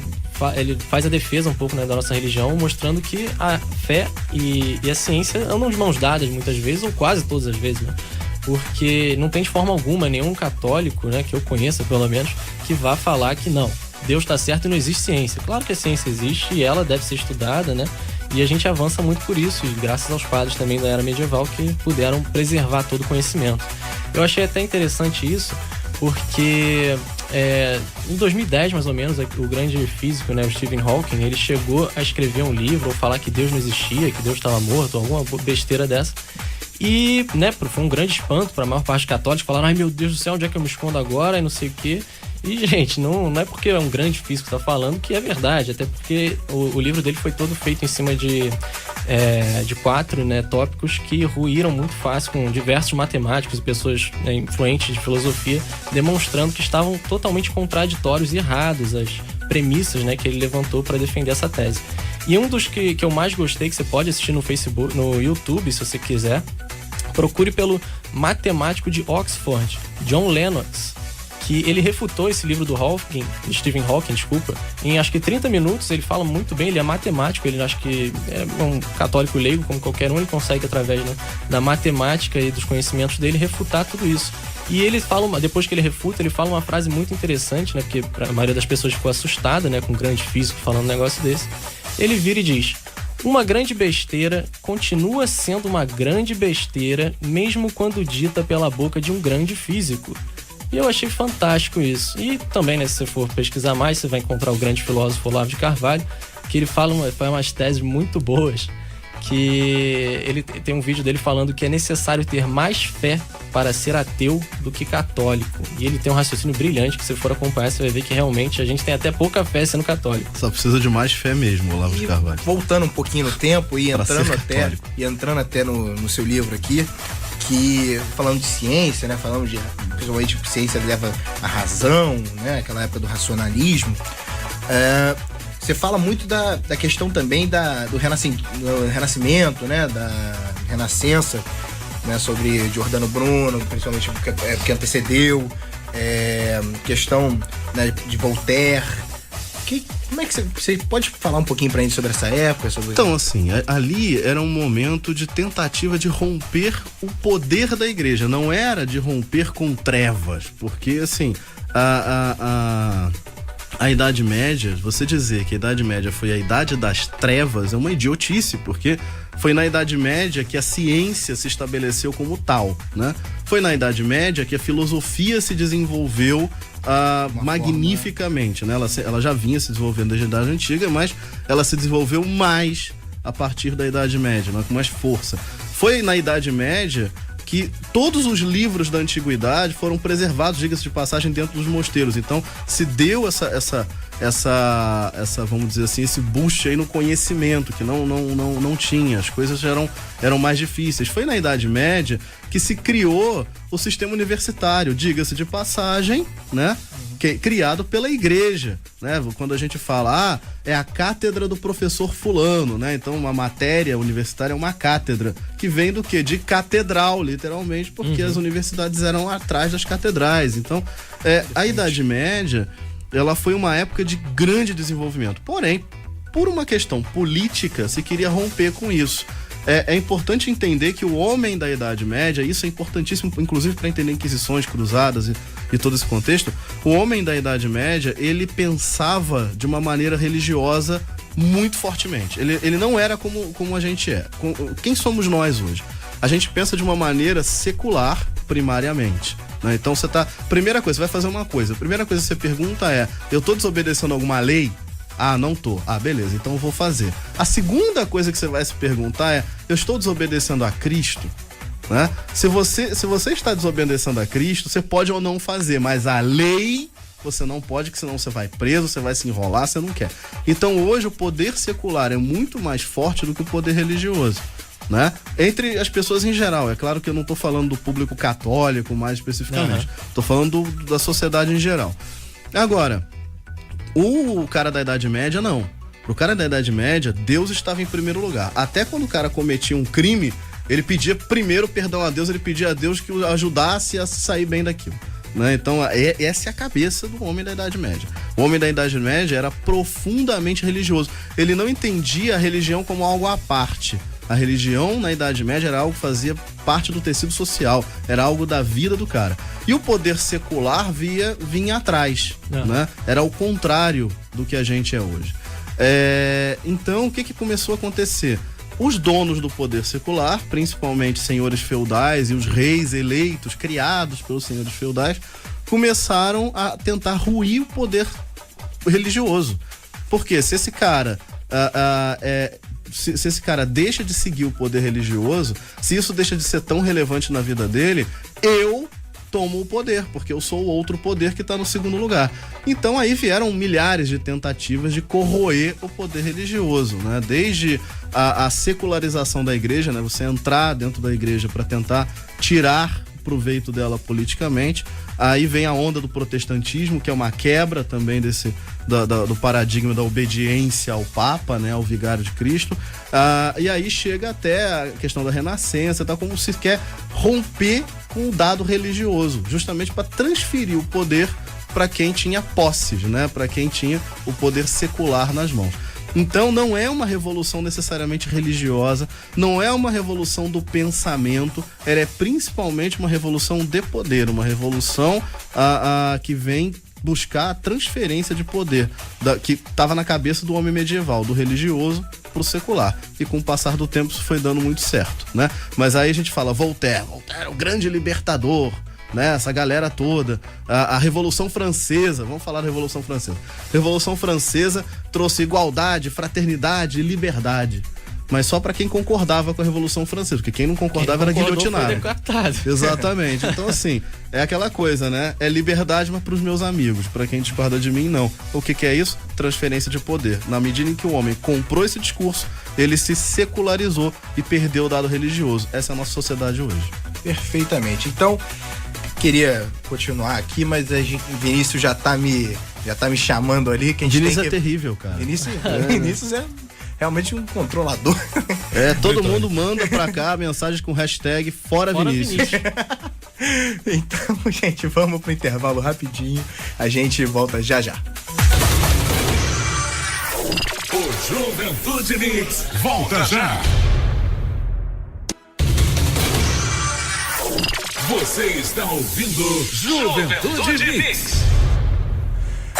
ele faz a defesa um pouco, né, da nossa religião, mostrando que a fé e a ciência andam de mãos dadas muitas vezes, ou quase todas as vezes, né? Porque não tem de forma alguma nenhum católico, né, que eu conheça pelo menos, que vá falar que não, Deus está certo e não existe ciência. Claro que a ciência existe e ela deve ser estudada, né? E a gente avança muito por isso, e graças aos padres também da era medieval que puderam preservar todo o conhecimento. Eu achei até interessante isso, porque em 2010, mais ou menos, o grande físico, né, o Stephen Hawking, ele chegou a escrever um livro ou falar que Deus não existia, que Deus estava morto, alguma besteira dessa. E, né, foi um grande espanto para a maior parte dos católicos. Falaram, ai meu Deus do céu, onde é que eu me escondo agora? E não sei o quê. E, gente, não é porque é um grande físico que está falando que é verdade. Até porque o livro dele foi todo feito em cima de 4, né, tópicos que ruíram muito fácil com diversos matemáticos e pessoas, né, influentes de filosofia, demonstrando que estavam totalmente contraditórios e errados as premissas, né, que ele levantou para defender essa tese. E um dos que eu mais gostei, que você pode assistir no Facebook, no YouTube, se você quiser, procure pelo matemático de Oxford, John Lennox, que ele refutou esse livro do Stephen Hawking, em acho que 30 minutos. Ele fala muito bem, ele é matemático, ele acho que é um católico leigo como qualquer um, ele consegue através, né, da matemática e dos conhecimentos dele refutar tudo isso. E ele fala, depois que ele refuta, ele fala uma frase muito interessante, né, porque a maioria das pessoas ficou assustada, né, com um grande físico falando um negócio desse. Ele vira e diz: uma grande besteira continua sendo uma grande besteira mesmo quando dita pela boca de um grande físico. E eu achei fantástico isso. E também, né, se você for pesquisar mais, você vai encontrar o grande filósofo Olavo de Carvalho, que ele fala umas teses muito boas, que ele tem um vídeo dele falando que é necessário ter mais fé para ser ateu do que católico. E ele tem um raciocínio brilhante que, se você for acompanhar, você vai ver que realmente a gente tem até pouca fé sendo católico. Só precisa de mais fé mesmo, Olavo de Carvalho. Voltando um pouquinho no tempo e entrando até no seu livro aqui, que falando de ciência, né, falando de, principalmente, que ciência leva a razão, né, aquela época do racionalismo, você fala muito da questão também do renascimento, né, da renascença, né, sobre Giordano Bruno, principalmente que antecedeu, questão, né, de Voltaire. Como é que você pode falar um pouquinho pra gente sobre essa época? Então, assim, ali era um momento de tentativa de romper o poder da igreja, não era de romper com trevas, porque, assim, a Idade Média, você dizer que a Idade Média foi a Idade das Trevas é uma idiotice, porque foi na Idade Média que a ciência se estabeleceu como tal, né? Foi na Idade Média que a filosofia se desenvolveu magnificamente, né? Ela já vinha se desenvolvendo desde a Idade Antiga, mas ela se desenvolveu mais a partir da Idade Média, né? Com mais força. Foi na Idade Média que todos os livros da antiguidade foram preservados, diga-se de passagem, dentro dos mosteiros. Então, se deu essa essa, vamos dizer assim, esse boost aí no conhecimento, que não tinha, as coisas eram mais difíceis. Foi na Idade Média que se criou o sistema universitário, diga-se de passagem, né? Criado pela igreja, né? Quando a gente fala, é a cátedra do professor fulano, né? Então uma matéria universitária é uma cátedra, que vem do quê? De catedral, literalmente, porque as universidades eram atrás das catedrais. Então, a Idade Média, ela foi uma época de grande desenvolvimento. Porém, por uma questão política, se queria romper com isso. É importante entender que o homem da Idade Média, isso é importantíssimo, inclusive para entender inquisições, cruzadas e todo esse contexto, o homem da Idade Média, ele pensava de uma maneira religiosa muito fortemente. Ele não era como a gente é. Quem somos nós hoje? A gente pensa de uma maneira secular, primariamente. Né? Então primeira coisa, você vai fazer uma coisa. A primeira coisa que você pergunta é: eu tô desobedecendo alguma lei? Ah, não tô. Ah, beleza, então eu vou fazer. A segunda coisa que você vai se perguntar é: eu estou desobedecendo a Cristo? Né? Se você está desobedecendo a Cristo, você pode ou não fazer, mas a lei você não pode, que senão você vai preso, você vai se enrolar, você não quer. Então hoje o poder secular é muito mais forte do que o poder religioso. Né? Entre as pessoas em geral, é claro que eu não estou falando do público católico mais especificamente, estou falando da sociedade em geral. Agora, o cara da Idade Média, não. Pro cara da Idade Média, Deus estava em primeiro lugar. Até quando o cara cometia um crime, ele pedia primeiro perdão a Deus, ele pedia a Deus que o ajudasse a sair bem daquilo. Né? Então, essa é a cabeça do homem da Idade Média. O homem da Idade Média era profundamente religioso. Ele não entendia a religião como algo à parte. A religião na Idade Média era algo que fazia parte do tecido social, era algo da vida do cara. E o poder secular vinha atrás, né? Era o contrário do que a gente é hoje. Então, o que começou a acontecer? Os donos do poder secular, principalmente senhores feudais e os reis eleitos, criados pelos senhores feudais, começaram a tentar ruir o poder religioso. Porque se esse cara... Se esse cara deixa de seguir o poder religioso, se isso deixa de ser tão relevante na vida dele, eu tomo o poder, porque eu sou o outro poder que está no segundo lugar. Então aí vieram milhares de tentativas de corroer o poder religioso, né? Desde a secularização da igreja, né? Você entrar dentro da igreja para tentar tirar proveito dela politicamente. Aí vem a onda do protestantismo, que é uma quebra também do paradigma da obediência ao Papa, né, ao Vigário de Cristo. E aí chega até a questão da Renascença, tá, como se quer romper com o dado religioso, justamente para transferir o poder para quem tinha posses, né, para quem tinha o poder secular nas mãos. Então não é uma revolução necessariamente religiosa, não é uma revolução do pensamento, ela é principalmente uma revolução de poder, uma revolução que vem buscar a transferência de poder que estava na cabeça do homem medieval, do religioso para o secular. E com o passar do tempo isso foi dando muito certo, né? Mas aí a gente fala Voltaire é o grande libertador, né? Essa galera toda, a Revolução Francesa, vamos falar da Revolução Francesa. Revolução Francesa trouxe igualdade, fraternidade e liberdade. Mas só para quem concordava com a Revolução Francesa, porque quem não concordava era guilhotinado. Exatamente. Então, assim, é aquela coisa, né? É liberdade, mas pros meus amigos. Para quem discorda de mim, não. O que é isso? Transferência de poder. Na medida em que o homem comprou esse discurso, ele se secularizou e perdeu o dado religioso. Essa é a nossa sociedade hoje. Perfeitamente. Então, queria continuar aqui, mas Vinícius já tá me chamando ali. Que a gente Vinícius é terrível, cara. Vinícius é realmente um controlador. Todo mundo manda pra cá mensagens com hashtag Fora Vinícius. Então, gente, vamos pro intervalo rapidinho. A gente volta já já. O Juventude Mix volta já. Você está ouvindo Juventude Mix.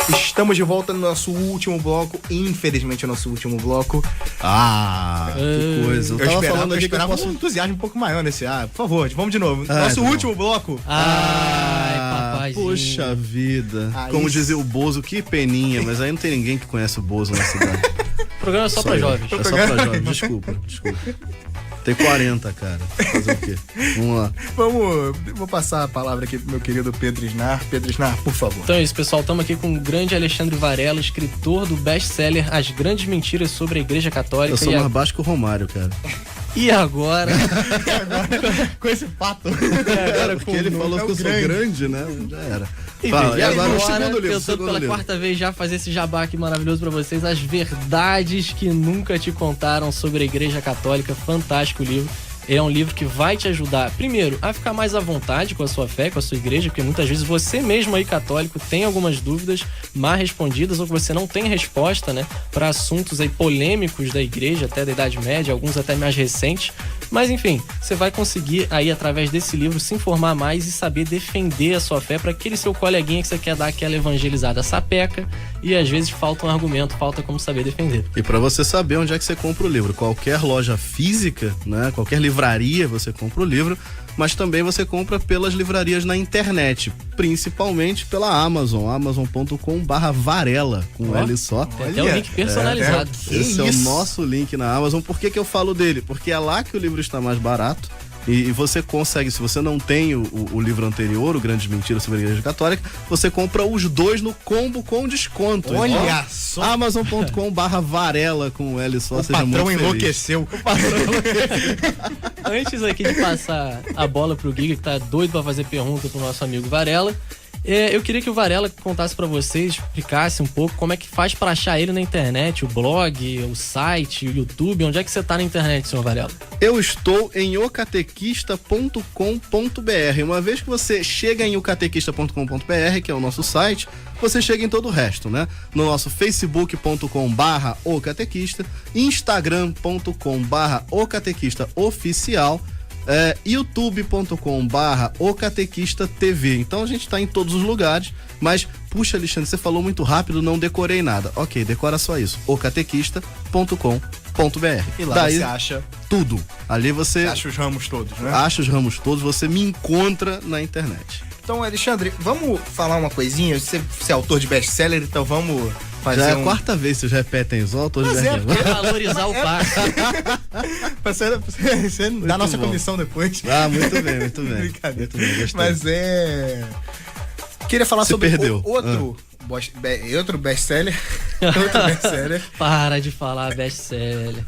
Estamos de volta no nosso último bloco. Infelizmente, é o nosso último bloco. Que coisa. Eu esperava um entusiasmo um pouco maior nesse. Por favor, vamos de novo. Nosso último bloco. Papai. Poxa vida. Como dizia o Bozo, que peninha. Mas aí não tem ninguém que conhece o Bozo na cidade. O programa é só pra jovens. É só pra jovens. Desculpa. Tem 40, cara. Fazer o quê? Vamos lá. Vou passar a palavra aqui pro meu querido Pedro Snar. Pedro Snar, por favor. Então é isso, pessoal. Estamos aqui com o grande Alexandre Varela, escritor do best-seller As Grandes Mentiras sobre a Igreja Católica. Eu sou mais baixo que o Romário, cara. E agora? Com esse pato. Agora Porque ele falou que eu sou grande, né? Já era. Enfim, E agora o agora, segundo livro. tentando pela quarta vez já fazer esse jabá aqui maravilhoso pra vocês, As Verdades que Nunca Te Contaram sobre a Igreja Católica. Fantástico livro. É um livro que vai te ajudar, primeiro, a ficar mais à vontade com a sua fé, com a sua igreja, porque muitas vezes você mesmo aí, católico, tem algumas dúvidas mal respondidas ou que você não tem resposta, né, para assuntos aí polêmicos da igreja, até da Idade Média, alguns até mais recentes. Mas enfim, você vai conseguir aí, através desse livro, se informar mais e saber defender a sua fé para aquele seu coleguinha que você quer dar aquela evangelizada sapeca e às vezes falta um argumento, falta como saber defender. E para você saber onde é que você compra o livro, qualquer loja física, né, qualquer livraria você compra o livro, mas também você compra pelas livrarias na internet, principalmente pela Amazon, amazon.com/Varela, com L só. Tem até um link personalizado. Esse é o nosso link na Amazon. Por que eu falo dele? Porque é lá que o livro está mais barato. E você consegue, se você não tem o livro anterior, o Grandes Mentiras sobre a Igreja Católica, você compra os dois no combo com desconto. Olha só! Amazon.com/Varela com L só. O patrão enlouqueceu. Antes aqui de passar a bola pro Giga, que tá doido pra fazer pergunta pro nosso amigo Varela, eu queria que o Varela contasse pra vocês, explicasse um pouco como é que faz pra achar ele na internet, o blog, o site, o YouTube. Onde é que você tá na internet, senhor Varela? Eu estou em ocatequista.com.br. Uma vez que você chega em ocatequista.com.br, que é o nosso site, você chega em todo o resto, né? No nosso facebook.com/ocatequista, instagram.com/ocatequistaoficial, youtube.com/ocatequista.tv. Então a gente tá em todos os lugares, mas, puxa, Alexandre, você falou muito rápido, não decorei nada. Ok, decora só isso, ocatequista.com.br. E lá daí você acha tudo. Ali você acha os ramos todos, né? acha os ramos todos, você me encontra na internet. Então, Alexandre, vamos falar uma coisinha? Você é autor de best-seller, então vamos fazer Já é a quarta vez que vocês repetem os autos de vergonha. Valorizar o passe. Pra você dar nossa bom. comissão depois. Ah, muito bem, muito bem. Brincadeira. Muito bem, gostei. Mas queria falar Se sobre perdeu. outro best-seller. Outro best-seller. Para de falar best-seller.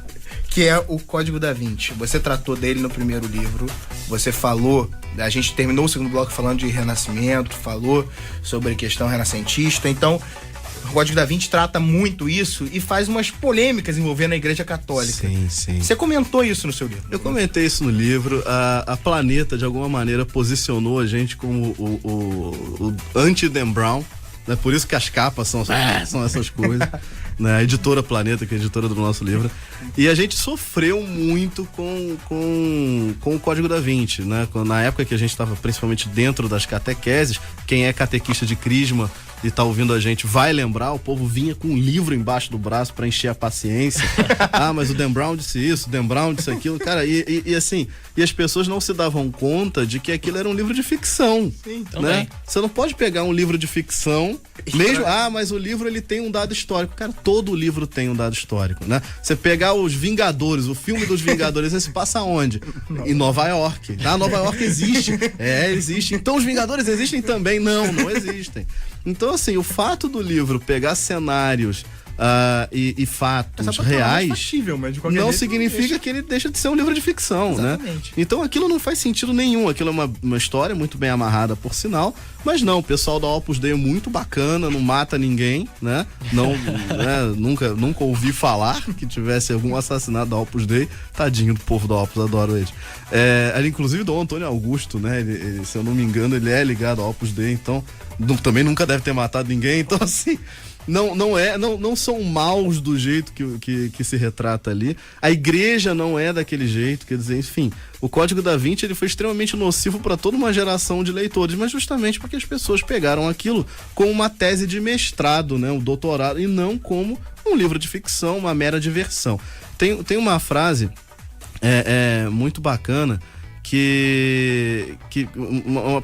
Que é o Código da Vinci. Você tratou dele no primeiro livro, você falou, a gente terminou o segundo bloco falando de renascimento, falou sobre a questão renascentista, então o Código da Vinci trata muito isso e faz umas polêmicas envolvendo a Igreja Católica. Sim, sim. Você comentou isso no seu livro. Eu comentei isso no livro. A Planeta, de alguma maneira, posicionou a gente como o anti-Dan Brown, né? Por isso que as capas são essas coisas. Né? A editora Planeta, que é a editora do nosso livro. E a gente sofreu muito com o Código da Vinci, né? Na época que a gente estava principalmente dentro das catequeses, quem é catequista de Crisma e tá ouvindo a gente vai lembrar, o povo vinha com um livro embaixo do braço para encher a paciência. Mas o Dan Brown disse isso, o Dan Brown disse aquilo. Cara, e assim, e as pessoas não se davam conta de que aquilo era um livro de ficção. Sim, né? Você não pode pegar um livro de ficção, mesmo, mas o livro ele tem um dado histórico. Cara, todo livro tem um dado histórico, né? Você pegar os Vingadores, o filme dos Vingadores, esse passa onde? Em Nova York. Nova York existe. Existe. Então os Vingadores existem também? Não existem. Então, assim, o fato do livro pegar cenários e fatos reais factível, mas de qualquer não jeito, significa que ele deixa de ser um livro de ficção, exatamente, né? Então aquilo não faz sentido nenhum. Aquilo é uma história muito bem amarrada, por sinal, mas não, o pessoal da Opus Dei é muito bacana, não mata ninguém, né? Não, né? Nunca ouvi falar que tivesse algum assassinato da Opus Dei. Tadinho do povo da Opus, adoro eles. Ele, inclusive, Dom Antônio Augusto, né? Ele, se eu não me engano, ele é ligado à Opus Dei, então também nunca deve ter matado ninguém. Então, assim, não são maus do jeito que se retrata ali. A igreja não é daquele jeito, quer dizer, enfim, o Código da Vinci ele foi extremamente nocivo para toda uma geração de leitores, mas justamente porque as pessoas pegaram aquilo como uma tese de mestrado, né, um doutorado, e não como um livro de ficção, uma mera diversão. Tem uma frase muito bacana que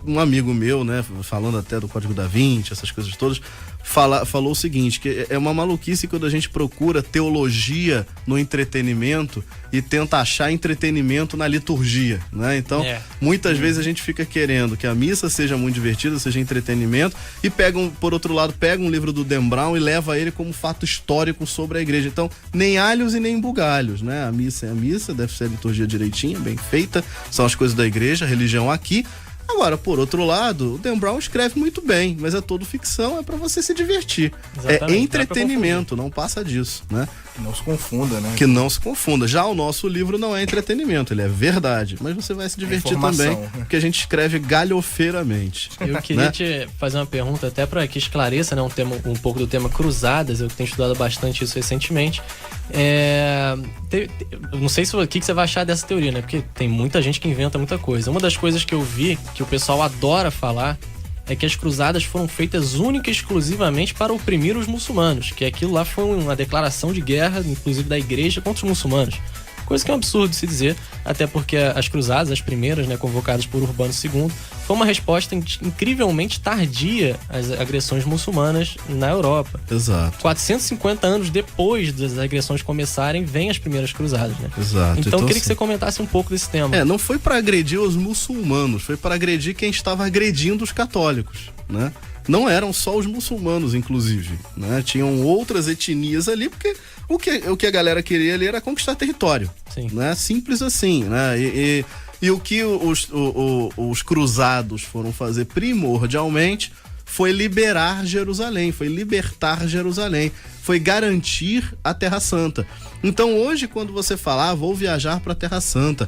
um amigo meu, né, falando até do Código da Vinci, essas coisas todas, falou o seguinte, que é uma maluquice quando a gente procura teologia no entretenimento e tenta achar entretenimento na liturgia, né? Então, muitas vezes a gente fica querendo que a missa seja muito divertida, seja entretenimento, e por outro lado, pega um livro do Dan Brown e leva ele como fato histórico sobre a igreja. Então, nem alhos e nem bugalhos, né? A missa é a missa, deve ser a liturgia direitinha, bem feita, são as coisas da igreja, a religião aqui. Agora, por outro lado, o Dan Brown escreve muito bem, mas é todo ficção, é pra você se divertir. Exatamente, é entretenimento, não passa disso, né? Que não se confunda, né? Que não se confunda. Já o nosso livro não é entretenimento, ele é verdade, mas você vai se divertir também, porque a gente escreve galhofeiramente. Eu queria te fazer uma pergunta até para que esclareça, né, um pouco do tema cruzadas, eu tenho estudado bastante isso recentemente. Não sei o que você vai achar dessa teoria, né? Porque tem muita gente que inventa muita coisa. Uma das coisas que eu vi, que o pessoal adora falar, é que as cruzadas foram feitas única e exclusivamente para oprimir os muçulmanos, que aquilo lá foi uma declaração de guerra, inclusive da igreja, contra os muçulmanos. Coisa que é um absurdo se dizer, até porque as cruzadas, as primeiras, né, convocadas por Urbano II, foi uma resposta incrivelmente tardia às agressões muçulmanas na Europa. Exato. 450 anos depois das agressões começarem, vêm as primeiras cruzadas, né? Exato. Então eu queria que você comentasse um pouco desse tema. Não foi para agredir os muçulmanos, foi para agredir quem estava agredindo os católicos, né? Não eram só os muçulmanos, inclusive, né? Tinham outras etnias ali, porque o que a galera queria ali era conquistar território. Sim. Né? Simples assim, né? E o que os cruzados foram fazer primordialmente foi liberar Jerusalém, foi libertar Jerusalém, foi garantir a Terra Santa. Então hoje, quando você falar, vou viajar para a Terra Santa,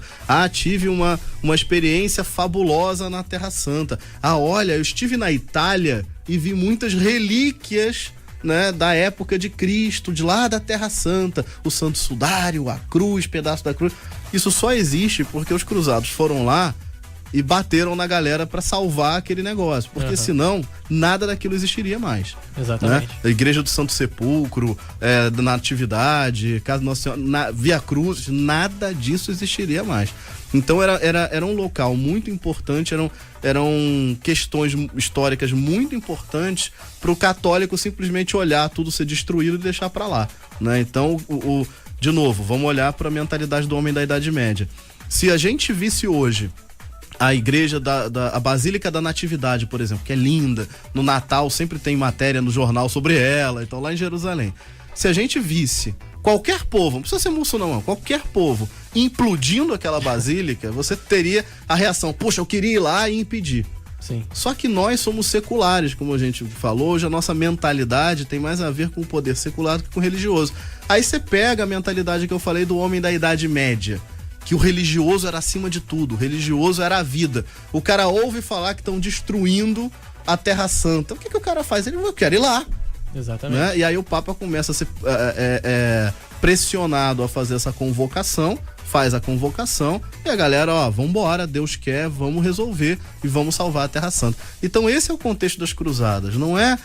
tive uma experiência fabulosa na Terra Santa, olha, eu estive na Itália e vi muitas relíquias, né, da época de Cristo, de lá da Terra Santa, o Santo Sudário, a cruz, pedaço da cruz. Isso só existe porque os cruzados foram lá e bateram na galera para salvar aquele negócio, porque senão nada daquilo existiria mais. Exatamente. Né? A Igreja do Santo Sepulcro, da Natividade, Casa Nossa Senhora, Via Cruz, nada disso existiria mais. Então era um local muito importante, eram questões históricas muito importantes para o católico simplesmente olhar tudo ser destruído e deixar para lá, né? Então, de novo, vamos olhar para a mentalidade do homem da Idade Média. Se a gente visse hoje a igreja a Basílica da Natividade, por exemplo, que é linda, no Natal sempre tem matéria no jornal sobre ela, então lá em Jerusalém. Se a gente visse qualquer povo, não precisa ser muçulmano, qualquer povo implodindo aquela basílica, você teria a reação, poxa, eu queria ir lá e impedir. Sim. Só que nós somos seculares, como a gente falou, hoje a nossa mentalidade tem mais a ver com o poder secular do que com o religioso. Aí você pega a mentalidade que eu falei do homem da Idade Média, que o religioso era acima de tudo, o religioso era a vida. O cara ouve falar que estão destruindo a Terra Santa. O que o cara faz? Ele, eu quero ir lá. Exatamente. Né? E aí o Papa começa a ser pressionado a fazer essa convocação, faz a convocação e a galera, vambora, Deus quer, vamos resolver e vamos salvar a Terra Santa. Então esse é o contexto das cruzadas, não é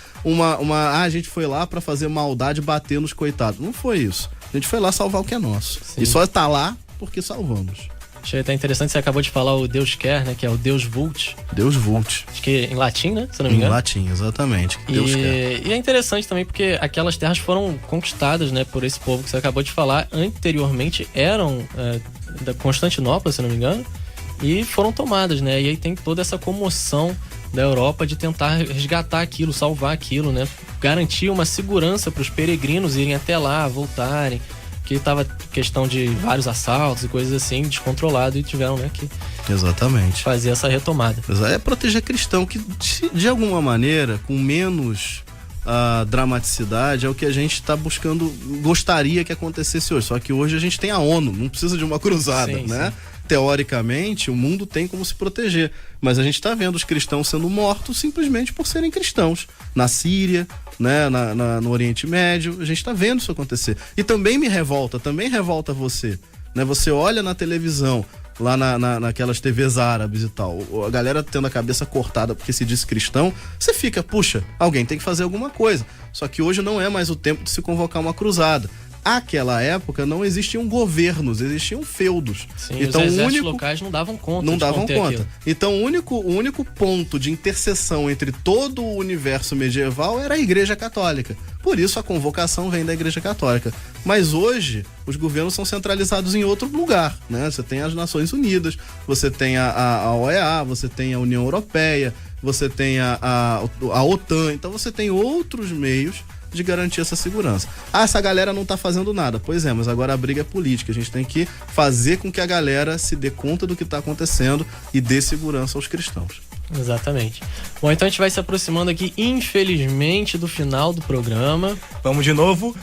a gente foi lá para fazer maldade, bater nos coitados, não foi isso. A gente foi lá salvar o que é nosso. Sim. E só tá lá porque salvamos. Achei até interessante, você acabou de falar o Deus quer, né? Que é o Deus Vult. Deus Vult. Acho que em latim, né? Se não me engano. Em latim, exatamente. Deus quer. E é interessante também porque aquelas terras foram conquistadas, né? Por esse povo que você acabou de falar. Anteriormente eram da Constantinopla, se não me engano. E foram tomadas, né? E aí tem toda essa comoção da Europa de tentar resgatar aquilo, salvar aquilo, né? Garantir uma segurança para os peregrinos irem até lá, voltarem. Que tava questão de vários assaltos e coisas assim, descontrolado, e tiveram, né, que exatamente fazer essa retomada. É proteger cristão, que de alguma maneira, com menos dramaticidade, é o que a gente está buscando, gostaria que acontecesse hoje. Só que hoje a gente tem a ONU, não precisa de uma cruzada, sim, né? Sim. Teoricamente, o mundo tem como se proteger, mas a gente está vendo os cristãos sendo mortos simplesmente por serem cristãos. Na Síria, né, no Oriente Médio, a gente está vendo isso acontecer. E também também revolta você. Né? Você olha na televisão, lá naquelas TVs árabes e tal, a galera tendo a cabeça cortada porque se diz cristão, você fica, puxa, alguém tem que fazer alguma coisa. Só que hoje não é mais o tempo de se convocar uma cruzada. àquela época não existiam governos, existiam feudos. Sim, então, os exércitos locais não davam conta. Não de davam conter conta. aquilo. Então o único ponto de interseção entre todo o universo medieval era a Igreja Católica. Por isso a convocação vem da Igreja Católica. Mas hoje os governos são centralizados em outro lugar, né? Você tem as Nações Unidas, você tem a OEA, você tem a União Europeia, você tem a OTAN. Então você tem outros meios de garantir essa segurança. Essa galera não tá fazendo nada. Pois é, mas agora a briga é política. A gente tem que fazer com que a galera se dê conta do que tá acontecendo e dê segurança aos cristãos. Exatamente. Bom, então a gente vai se aproximando aqui, infelizmente, do final do programa. Vamos de novo.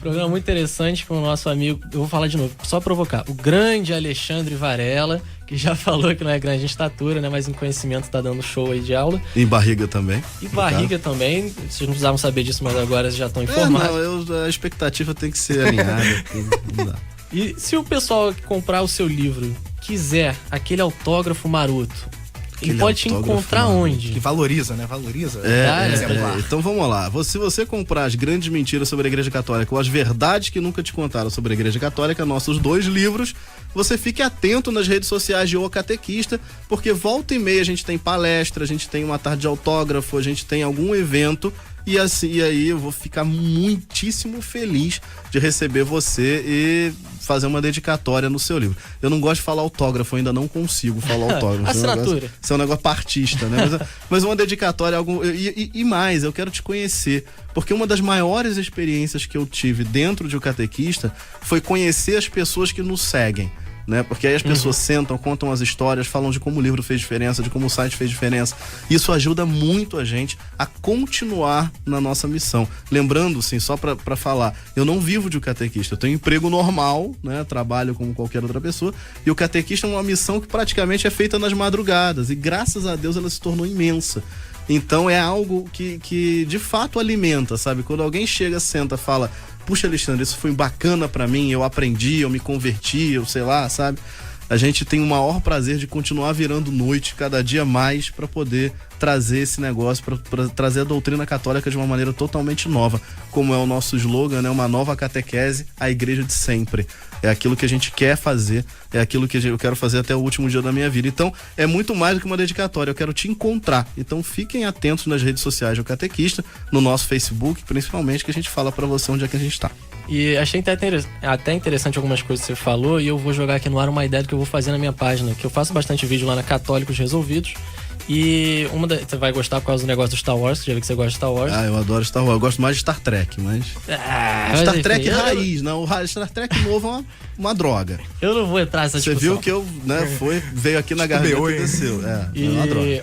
Programa muito interessante com o nosso amigo, eu vou falar de novo, só provocar, o grande Alexandre Varela, que já falou que não é grande em estatura, né, mas em conhecimento tá dando show aí de aula. E barriga também. E barriga também, vocês não precisavam saber disso, mas agora já estão informados. A expectativa tem que ser alinhada. Não dá. E se o pessoal que comprar o seu livro quiser aquele autógrafo maroto, ele pode te encontrar onde? Que valoriza, né? Valoriza. Então vamos lá. Se você comprar As Grandes Mentiras sobre a Igreja Católica ou As Verdades que Nunca Te Contaram sobre a Igreja Católica, nossos 2 livros, você fique atento nas redes sociais de O Catequista, porque volta e meia a gente tem palestra, a gente tem uma tarde de autógrafo, a gente tem algum evento. E aí eu vou ficar muitíssimo feliz de receber você e fazer uma dedicatória no seu livro. Eu não gosto de falar autógrafo, eu ainda não consigo falar autógrafo. Assinatura. Isso é um negócio partista, né? Mas uma dedicatória, e mais, eu quero te conhecer. Porque uma das maiores experiências que eu tive dentro de O Catequista foi conhecer as pessoas que nos seguem. Né? Porque aí as pessoas sentam, contam as histórias, falam de como o livro fez diferença, de como o site fez diferença. Isso ajuda muito a gente a continuar na nossa missão. Lembrando, sim, só pra falar, eu não vivo de O Catequista, eu tenho emprego normal, né? Trabalho como qualquer outra pessoa, e O Catequista é uma missão que praticamente é feita nas madrugadas, e graças a Deus ela se tornou imensa. Então é algo que de fato alimenta, sabe? Quando alguém chega, senta, fala: puxa, Alexandre, isso foi bacana pra mim, eu aprendi, eu me converti, eu sei lá, sabe? A gente tem o maior prazer de continuar virando noite cada dia mais para poder trazer esse negócio, para trazer a doutrina católica de uma maneira totalmente nova, como é o nosso slogan, né? Uma nova catequese, a igreja de sempre. É aquilo que a gente quer fazer, é aquilo que eu quero fazer até o último dia da minha vida. Então, é muito mais do que uma dedicatória, eu quero te encontrar. Então, fiquem atentos nas redes sociais do Catequista, no nosso Facebook, principalmente, que a gente fala para você onde é que a gente tá. E achei até interessante algumas coisas que você falou, e eu vou jogar aqui no ar uma ideia do que eu vou fazer na minha página, que eu faço bastante vídeo lá na Católicos Resolvidos. E você vai gostar por causa do negócio do Star Wars, que já vi que você gosta de Star Wars. Eu adoro Star Wars, eu gosto mais de Star Trek, mas... Star Trek raiz, não. O Star Trek novo é uma droga. Eu não vou entrar nessa discussão. Você viu que veio aqui na garganta e desceu. É uma droga.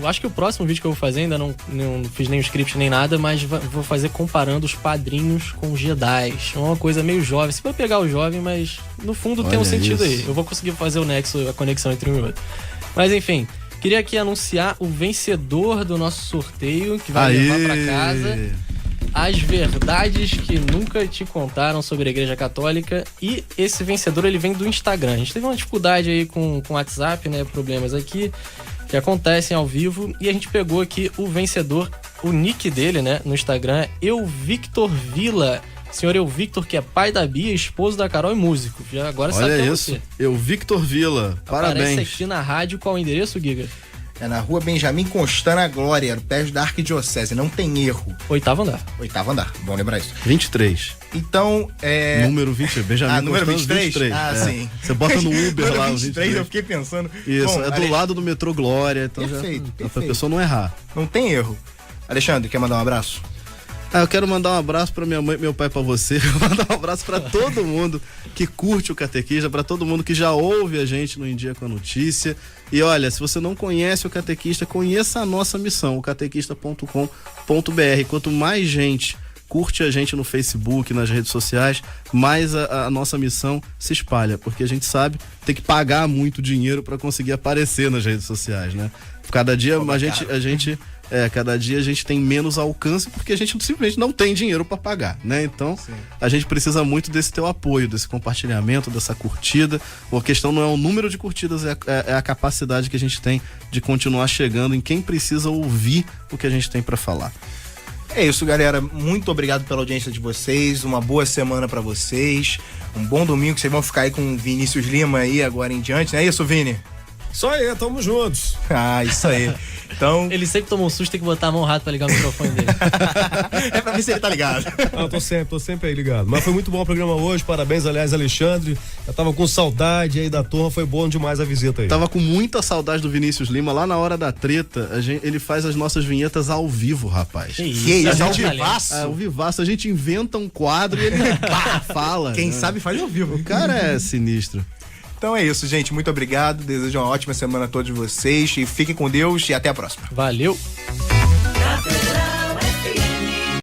Acho que o próximo vídeo que eu vou fazer, ainda não fiz nem o script nem nada, mas vou fazer comparando os padrinhos com os Jedi. É uma coisa meio jovem. Você vai pegar o jovem, mas no fundo tem um sentido aí. Eu vou conseguir fazer o nexo, a conexão entre um e outro. Mas enfim... Queria aqui anunciar o vencedor do nosso sorteio, que vai levar pra casa As Verdades que Nunca Te Contaram sobre a Igreja Católica. E esse vencedor, ele vem do Instagram. A gente teve uma dificuldade aí com o WhatsApp, né? Problemas aqui que acontecem ao vivo. E a gente pegou aqui o vencedor, o nick dele, né? No Instagram é Euvictor Villa. Senhor Euvictor, que é pai da Bia, esposo da Carol e músico. Já agora sabe que é você. Olha isso, Euvictor Villa, parabéns. Aparece aqui na rádio, qual o endereço, Giga? É na rua Benjamin Constana Glória, no pé da Arquidiocese, não tem erro. 8º andar. 8º andar, bom lembrar isso. 23. Então, Número 23, Benjamin número Constana 23? Sim. Você bota no Uber lá, 23, eu fiquei pensando. Isso, bom, do lado do metrô Glória, então perfeito. Pra pessoa não errar. Não tem erro. Alexandre, quer mandar um abraço? Eu quero mandar um abraço pra minha mãe e meu pai, pra você. Quero mandar um abraço pra todo mundo que curte o Catequista, pra todo mundo que já ouve a gente no Em Dia com a Notícia. E olha, se você não conhece o Catequista, conheça a nossa missão, o catequista.com.br. Quanto mais gente curte a gente no Facebook, nas redes sociais, mais a nossa missão se espalha, porque a gente sabe tem que pagar muito dinheiro pra conseguir aparecer nas redes sociais, né? Cada dia cada dia a gente tem menos alcance porque a gente simplesmente não tem dinheiro para pagar, né? Então, a gente precisa muito desse teu apoio, desse compartilhamento, dessa curtida. A questão não é o número de curtidas, é a capacidade que a gente tem de continuar chegando em quem precisa ouvir o que a gente tem para falar. É isso, galera. Muito obrigado pela audiência de vocês. Uma boa semana pra vocês. Um bom domingo. Vocês vão ficar aí com o Vinícius Lima aí agora em diante. Não é isso, Vini? Só aí, tamo juntos. Ah, isso aí. Então... Ele sempre toma um susto, tem que botar a mão rápido pra ligar o microfone dele. É pra ver se ele tá ligado. Não, tô sempre aí ligado. Mas foi muito bom o programa hoje, parabéns, aliás, Alexandre. Eu tava com saudade aí da turma, foi bom demais a visita aí. Tava com muita saudade do Vinícius Lima. Lá na hora da treta, ele faz as nossas vinhetas ao vivo, rapaz. Que isso, ao talento. vivaço. Ao vivaço, a gente inventa um quadro e ele fala. Quem né? sabe faz ao vivo. O cara é sinistro. Então é isso, gente. Muito obrigado. Desejo uma ótima semana a todos vocês. E fiquem com Deus e até a próxima. Valeu!